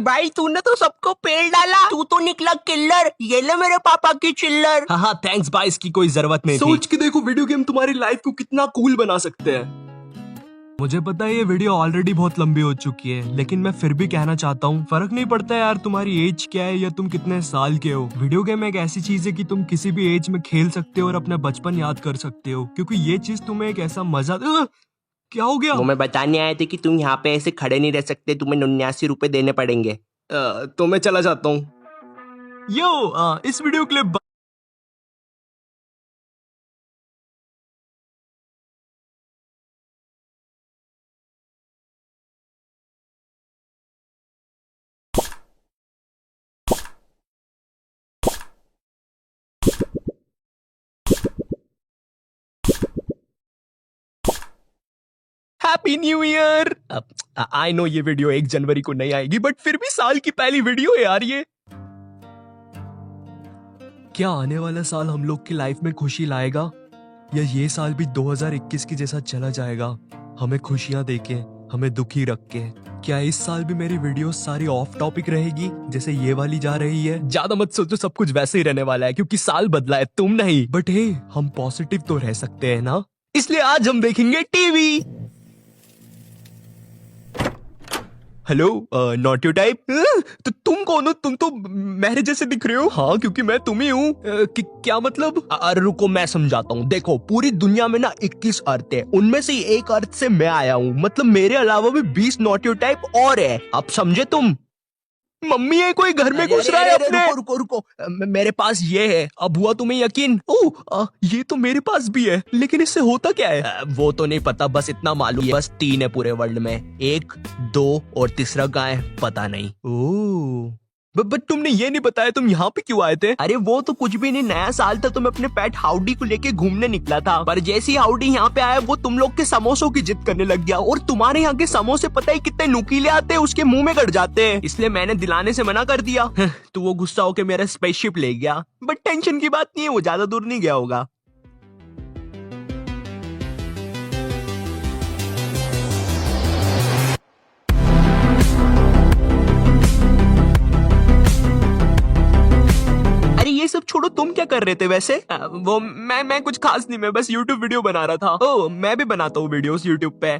भाई तूने तो सबको पेल डाला, तू तो निकला किल्लर। ये ले मेरे पापा की चिल्लर। हाँ थैंक्स भाई, इसकी कोई जरूरत नहीं। सोच के देखो वीडियो गेम तुम्हारी लाइफ को कितना कूल बना सकते हैं। मुझे पता है ये वीडियो ऑलरेडी बहुत लंबी हो चुकी है, लेकिन मैं फिर भी कहना चाहता हूँ, फर्क नहीं पड़ता यार तुम्हारी एज क्या है या तुम कितने साल के हो। वीडियो गेम एक ऐसी चीज है कि तुम किसी भी एज में खेल सकते हो और अपना बचपन याद कर सकते हो, क्योंकि ये चीज तुम्हें एक ऐसा मजा। क्या हो गया? वो मैं बताने आए थे कि तुम यहाँ पे ऐसे खड़े नहीं रह सकते, तुम्हें 79 रुपए देने पड़ेंगे। तो मैं चला जाता हूँ। यो इस video clip happy new year. I know ये वीडियो 1 जनवरी को नहीं आएगी, बट फिर भी साल की पहली वीडियो है यार ये। क्या आने वाला साल हम लोग की लाइफ में खुशी लाएगा, या ये साल भी 2021 के जैसा चला जाएगा, हमें खुशियां देके हमें दुखी रख के? क्या इस साल भी मेरी वीडियो सारी ऑफ टॉपिक रहेगी जैसे ये वाली जा रही है? ज्यादा मत सोचो, सब कुछ वैसे ही रहने वाला है, क्योंकि साल बदला है, तुम नहीं। बट हे, हम पॉजिटिव तो रह सकते हैं ना, इसलिए आज हम देखेंगे TV. Hello not your type. तो तुम कौन हो? तुम तो मेरे जैसे दिख रहे हो। हाँ क्योंकि मैं तुम ही हूँ। क्या मतलब? अरे रुको मैं समझाता हूँ। देखो पूरी दुनिया में ना 21 अर्थ है, उनमें से एक अर्थ से मैं आया हूँ, मतलब मेरे अलावा भी 20 नॉट योर टाइप और है। अब समझे तुम? मम्मी है कोई घर में घुस रहा है अपने। रुको रुको रुको, मेरे पास ये है। अब हुआ तुम्हें यकीन? ओह ये तो मेरे पास भी है, लेकिन इससे होता क्या है? वो तो नहीं पता, बस इतना मालूम है। बस 3 है पूरे वर्ल्ड में, 1, 2 और तीसरा कहाँ है पता नहीं। ओह बट तुमने ये नहीं बताया तुम यहाँ पे क्यों आए थे? अरे वो तो कुछ भी नहीं, नया साल था तो मैं अपने पेट हाउडी को लेके घूमने निकला था, पर जैसे ही हाउडी यहाँ पे आया वो तुम लोग के समोसों की जिद करने लग गया। और तुम्हारे यहाँ के समोसे पता ही कितने नुकीले आते हैं, उसके मुंह में कट जाते हैं, इसलिए मैंने दिलाने से मना कर दिया। तो वो गुस्सा होकर मेरा स्पेसशिप ले गया। बट टेंशन की बात नहीं है, वो ज्यादा दूर नहीं गया होगा। ये सब छोड़ो, तुम क्या कर रहे थे वैसे? वो मैं कुछ खास नहीं, मैं बस YouTube वीडियो बना रहा था। ओह मैं भी बनाता हूँ वीडियोस YouTube पे।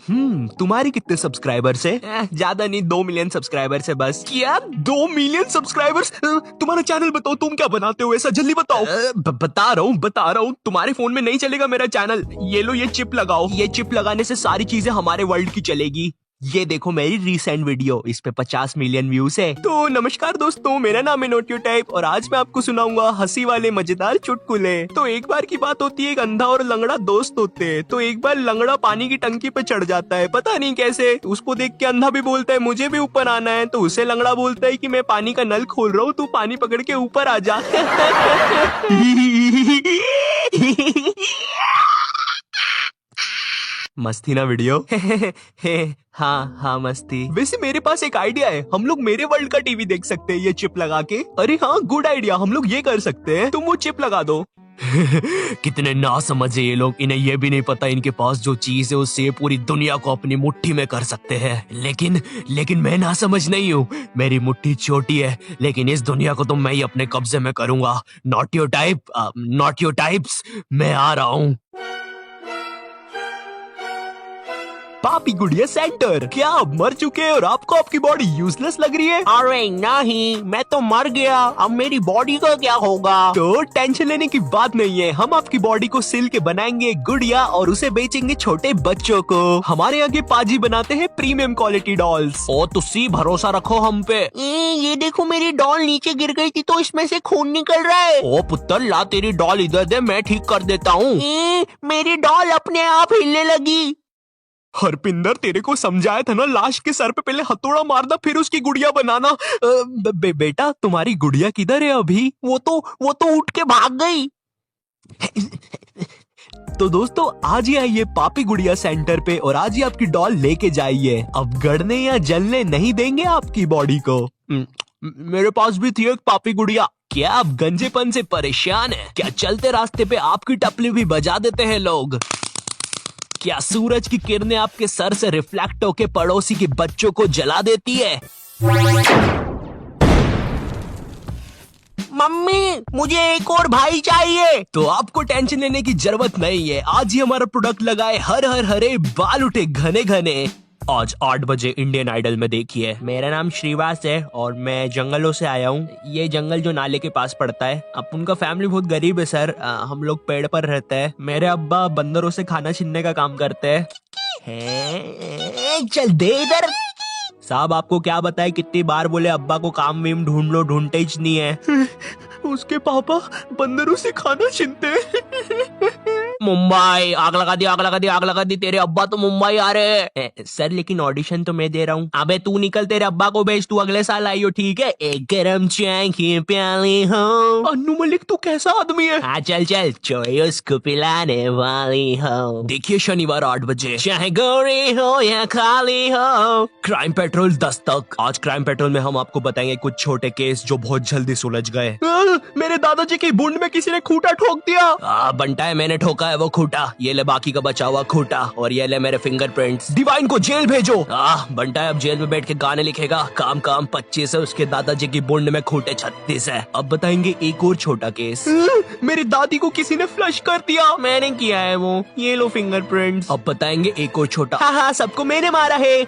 तुम्हारी कितने सब्सक्राइबर्स है? ज्यादा नहीं, 2 मिलियन सब्सक्राइबर्स है बस। क्या 2 मिलियन सब्सक्राइबर्स? तुम्हारा चैनल बताओ, तुम क्या बनाते हो ऐसा, जल्दी बताओ। बता रहा हूँ, तुम्हारे फोन में नहीं चलेगा मेरा चैनल। ये लो ये चिप लगाओ, ये चिप लगाने से सारी चीजें हमारे वर्ल्ड की चलेगी। ये देखो मेरी रीसेंट वीडियो, इस पे 50 मिलियन व्यूज है। तो नमस्कार दोस्तों, मेरा नाम है नॉट योर टाइप और आज मैं आपको सुनाऊंगा हंसी वाले मजेदार चुटकुले। तो एक बार की बात होती है, एक अंधा और लंगड़ा दोस्त होते हैं। तो एक बार लंगड़ा पानी की टंकी पे चढ़ जाता है, पता नहीं कैसे। उसको देख के अंधा भी बोलता है मुझे भी ऊपर आना है। तो उसे लंगड़ा बोलता है कि मैं पानी का नल खोल रहा हूँ, तू पानी पकड़ के ऊपर आ जा। मस्ती ना वीडियो? हाँ मस्ती। वैसे मेरे पास एक आइडिया है, हम लोग मेरे वर्ल्ड का टीवी देख सकते हैं ये चिप लगा के। अरे हाँ गुड आइडिया, हम लोग ये कर सकते हैं, तुम वो चिप लगा दो। कितने ना समझे ये लोग, इन्हें ये भी नहीं पता इनके पास जो चीज है उससे पूरी दुनिया को अपनी मुट्ठी में कर सकते हैं। लेकिन मैं ना समझ नहीं हूँ, मेरी मुट्ठी छोटी है लेकिन इस दुनिया को तो मैं ही अपने कब्जे में करूंगा। नॉट योर टाइप्स, मैं आ रहा हूँ। पापी गुड़िया सेंटर, क्या आप मर चुके हैं और आपको आपकी बॉडी यूजलेस लग रही है? अरे नहीं, मैं तो मर गया, अब मेरी बॉडी का क्या होगा? तो टेंशन लेने की बात नहीं है, हम आपकी बॉडी को सिल के बनाएंगे गुड़िया और उसे बेचेंगे छोटे बच्चों को। हमारे यहाँ के पाजी बनाते हैं प्रीमियम क्वालिटी डॉल्स। ओ तुसी भरोसा रखो हम पे। ये देखो मेरी डॉल नीचे गिर गई थी तो इसमें से खून निकल रहा है। ओ पुत्र ला तेरी डॉल इधर दे, मैं ठीक कर देता हूँ। मेरी डॉल अपने आप हिलने लगी। हरपिंदर तेरे को समझाया था ना, लाश के सर पे पहले हथौड़ा मारना फिर उसकी गुड़िया बनाना। बेटा तुम्हारी गुड़िया किधर है अभी? वो तो उठ के भाग गई। तो दोस्तों आज ही आइए पापी गुड़िया सेंटर पे और आज ही आपकी डॉल लेके जाइए। अब गड़ने या जलने नहीं देंगे आपकी बॉडी को। मेरे पास भी थी एक पापी गुड़िया। क्या आप गंजेपन से परेशान हैं? क्या चलते रास्ते पे आपकी टपली भी बजा देते हैं लोग? क्या सूरज की किरणें आपके सर से रिफ्लेक्ट होके पड़ोसी के बच्चों को जला देती है? मम्मी मुझे एक और भाई चाहिए। तो आपको टेंशन लेने की जरूरत नहीं है, आज ही हमारा प्रोडक्ट लगाए हर हर हरे बाल उठे घने घने। आज 8 बजे इंडियन आइडल में देखिए। मेरा नाम श्रीवास है और मैं जंगलों से आया हूँ। ये जंगल जो नाले के पास पड़ता है। अब उनका फैमिली बहुत गरीब है सर, हम लोग पेड़ पर रहते हैं। मेरे अब्बा बंदरों से खाना छीनने का काम करते हैं। चल दे इधर। साहब आपको क्या बताए, कितनी बार बोले अब्बा को काम वीम ढूंढ लो, ढूंढते ही नहीं है। उसके पापा बंदरों से खाना छीनते हैं। मुंबई आग लगा दी, तेरे अब्बा तो मुंबई आ रहे हैं। सर लेकिन ऑडिशन तो मैं दे रहा हूँ। अबे तू निकल, तेरे अब्बा को भेज, तू अगले साल आई हो ठीक है। एक गरम चाय की प्याली हो। अन्नू मलिक तू कैसा आदमी है? हाँ चल चाय उसको पिलाने वाली हो। देखिए शनिवार 8 बजे, चाहे गोरी हो या खाली हो। Crime petrol Dastak. आज क्राइम पेट्रोल में हम आपको बताएंगे कुछ छोटे केस जो बहुत जल्दी सुलझ गए। मेरे दादाजी की बूंद में किसी ने खूंटा ठोक दिया। बंटा है, मैंने ठोका है वो खूंटा। ये ले बाकी का बचा हुआ खूंटा और ये ले मेरे फिंगरप्रिंट्स। डिवाइन को जेल भेजो। बंटा है अब जेल में बैठ के गाने लिखेगा। काम 25 है, उसके दादाजी की बूंद में खूंटे 36 है। अब बताएंगे एक और छोटा केस। मेरी दादी को किसी ने फ्लश कर दिया। मैंने किया है वो, ये लो फिंगरप्रिंट्स। अब बताएंगे एक और छोटा। हाँ सबको मैंने मारा है।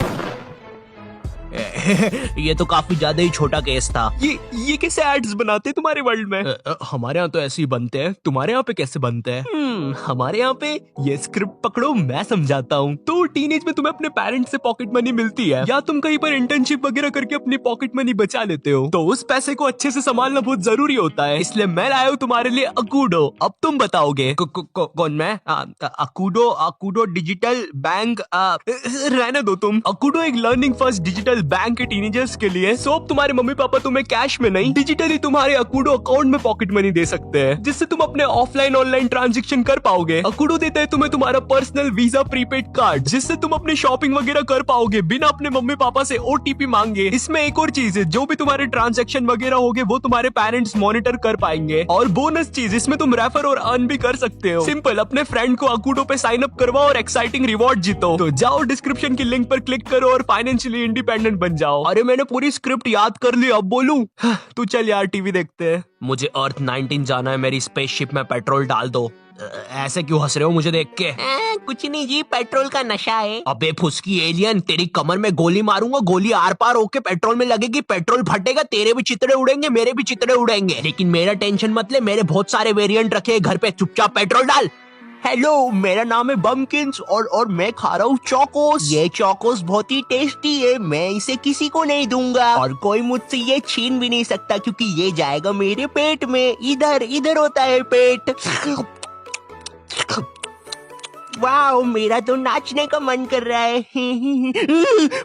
ये तो काफी ज्यादा ही छोटा केस था। ये कैसे एड्स बनाते हैं तुम्हारे वर्ल्ड में? हमारे यहाँ तो ऐसे ही बनते हैं, तुम्हारे यहाँ पे कैसे बनते हैं? हमारे यहाँ पे ये स्क्रिप्ट पकड़ो, मैं समझाता हूँ। तो टीनेज में तुम्हें अपने पेरेंट्स से पॉकेट मनी मिलती है, या तुम कहीं पर इंटर्नशिप वगैरह करके अपनी पॉकेट मनी बचा लेते हो, तो उस पैसे को अच्छे से संभालना बहुत जरूरी होता है। इसलिए मैं लाया हूँ तुम्हारे लिए अकूडो। अब तुम बताओगे कौन मैं? अकूडो डिजिटल बैंक। रहने दो तुम। अकूडो एक लर्निंग फर्स्ट डिजिटल बैंक है टीनेजर्स के लिए। सो अब तुम्हारे मम्मी पापा तुम्हें कैश में नहीं, डिजिटली तुम्हारे अकूडो अकाउंट में पॉकेट मनी दे सकते हैं, जिससे तुम अपने ऑफलाइन ऑनलाइन ट्रांजैक्शन कर पाओगे। अकूडो देता है तुम्हें तुम्हारा पर्सनल वीजा प्रीपेड कार्ड, जिससे तुम अपनी शॉपिंग वगैरह कर पाओगे बिना अपने मम्मी पापा से ओटीपी मांगे। इसमें एक और चीज है, जो भी तुम्हारे ट्रांजैक्शन वगैरह होगे वो तुम्हारे पेरेंट्स मॉनिटर कर पाएंगे। और बोनस चीज, इसमें तुम रेफर और अर्न भी कर सकते हो। सिंपल, अपने फ्रेंड को अकूडो पे साइन अप करवाओ और एक्साइटिंग रिवॉर्ड जीतो। तो जाओ डिस्क्रिप्शन की लिंक पर क्लिक करो और फाइनेंशियली इंडिपेंडेंट बन जाओ। अरे मैंने पूरी स्क्रिप्ट याद कर ली, अब बोलूं? तू चल यार, टीवी देखते हैं। मुझे अर्थ 19 जाना है, मेरी स्पेसशिप में पेट्रोल डाल दो। ऐसे क्यों हंस रहे हो मुझे देख के? कुछ नहीं जी, पेट्रोल का नशा है। अबे फुसकी एलियन, तेरी कमर में गोली मारूंगा, गोली आर पार होके पेट्रोल में लगेगी, पेट्रोल फटेगा, तेरे भी चितड़े उड़ेंगे, मेरे भी चितड़े उड़ेंगे। लेकिन मेरा टेंशन मत ले, मेरे बहुत सारे वेरिएंट रखे हैं घर पे, चुपचाप पेट्रोल डाल। हेलो, मेरा नाम है बम्किंस और मैं खा रहा हूँ चोकोस। ये चोकोस बहुत ही टेस्टी है, मैं इसे किसी को नहीं दूंगा और कोई मुझसे ये छीन भी नहीं सकता, क्योंकि ये जाएगा मेरे पेट में। इधर होता है पेट। वाओ, मेरा तो नाचने का मन कर रहा है।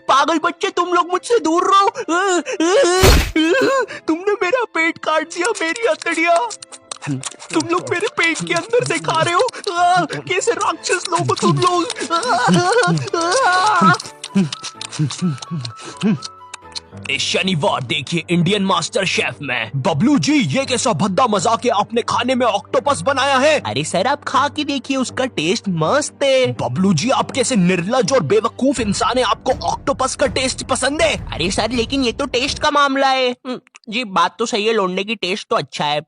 पागल बच्चे, तुम लोग मुझसे दूर रहो। तुमने मेरा पेट काट दिया, मेरी हथेलियां तुम लोग मेरे पेट के अंदर से खा रहे हो। कैसे राक्षस लोग हो तुम लोग। इस शनिवार देखिए इंडियन मास्टर शेफ में। बबलू जी, ये कैसा भद्दा मजाक है, आपने खाने में ऑक्टोपस बनाया है। अरे सर, आप खा के देखिए, उसका टेस्ट मस्त है। बबलू जी, आप कैसे निर्लज और बेवकूफ इंसान है, आपको ऑक्टोपस का टेस्ट पसंद है? अरे सर, लेकिन ये तो टेस्ट का मामला है। जी बात तो सही है, लोंडे की टेस्ट तो अच्छा है।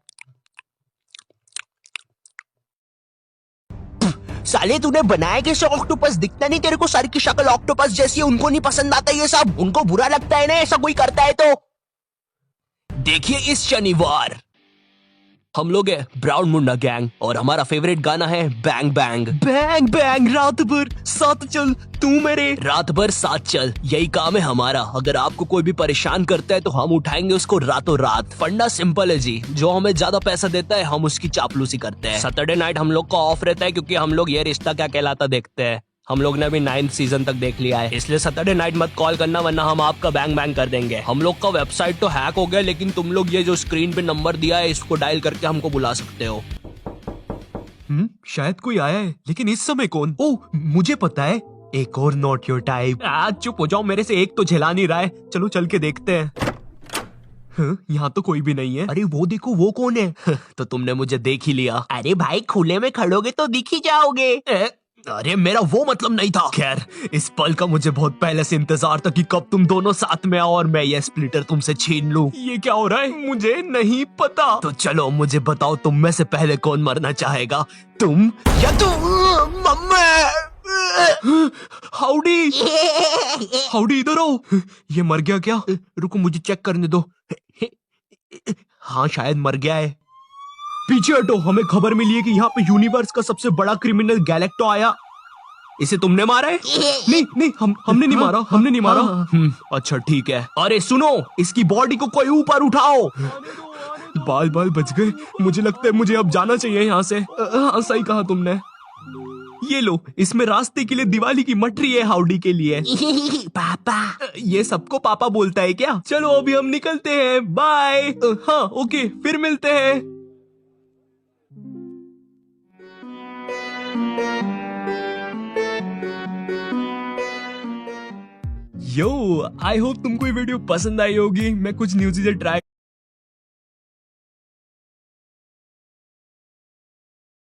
साले, तूने बनाया कैसे ऑक्टोपस? दिखता नहीं तेरे को सर की शक्ल ऑक्टोपस जैसी है? उनको नहीं पसंद आता ये सब, उनको बुरा लगता है ना ऐसा कोई करता है तो। देखिए इस शनिवार हम लोग है ब्राउन मुंडा गैंग और हमारा फेवरेट गाना है बैंग बैंग। बैंग बैंग, रात भर साथ चल तू मेरे। रात भर साथ चल, यही काम है हमारा। अगर आपको कोई भी परेशान करता है तो हम उठाएंगे उसको रातों रात। फंडा सिंपल है जी, जो हमें ज्यादा पैसा देता है हम उसकी चापलूसी करते हैं। सैटरडे नाइट हम लोग का ऑफ रहता है, क्योंकि हम लोग ये रिश्ता क्या कहलाता देखते हैं। हम लोग ने अभी 9th सीजन तक देख लिया है, इसलिए सैटरडे नाइट मत कॉल करना, वरना हम आपका बैंग बैंग कर देंगे। हम लोग का वेबसाइट तो हैक हो गया, लेकिन तुम लोग ये जो स्क्रीन पे नंबर दिया है इसको डायल करके हमको बुला सकते हो। शायद कोई आया है, लेकिन इस समय कौन? ओह, मुझे पता है, एक और नॉट योर टाइप। चुप हो जाओ, मेरे से एक तो झेला नहीं रहा है। चलो चल के देखते हैं। यहाँ तो कोई भी नहीं है। अरे वो देखो, वो कौन है? तो तुमने मुझे देख ही लिया। अरे भाई, खुले में खड़ोगे तो दिख ही जाओगे। अरे मेरा वो मतलब नहीं था। खैर, इस पल का मुझे बहुत पहले से इंतजार था कि कब तुम दोनों साथ में आओ और मैं ये स्प्लिटर तुमसे छीन लूं। ये क्या हो रहा है, मुझे नहीं पता। तो चलो मुझे बताओ, तुम में से पहले कौन मरना चाहेगा, तुम या तू? मम्मा, हाउडी हाउडी, इधर आओ। ये मर गया क्या? रुको मुझे चेक करने दो। हाँ, शायद मर गया है। पीछे हटो, हमें खबर मिली है कि यहाँ पे यूनिवर्स का सबसे बड़ा क्रिमिनल गैलेक्टो आया। इसे तुमने मारा है? नहीं, हमने नहीं मारा, हमने नहीं मारा। अच्छा ठीक है। अरे सुनो, इसकी बॉडी को कोई ऊपर उठाओ। बाल बच गए। मुझे लगता है मुझे अब जाना चाहिए यहाँ से। हाँ, सही कहा तुमने। ये लो, इसमें रास्ते के लिए दिवाली की मठरी है हाउडी के लिए। पापा, ये सबको पापा बोलता है क्या? चलो अभी हम निकलते हैं, बाय। हाँ ओके, फिर मिलते हैं। यो, आई होप तुमको ये वीडियो पसंद आई होगी। मैं कुछ न्यू चीजें ट्राई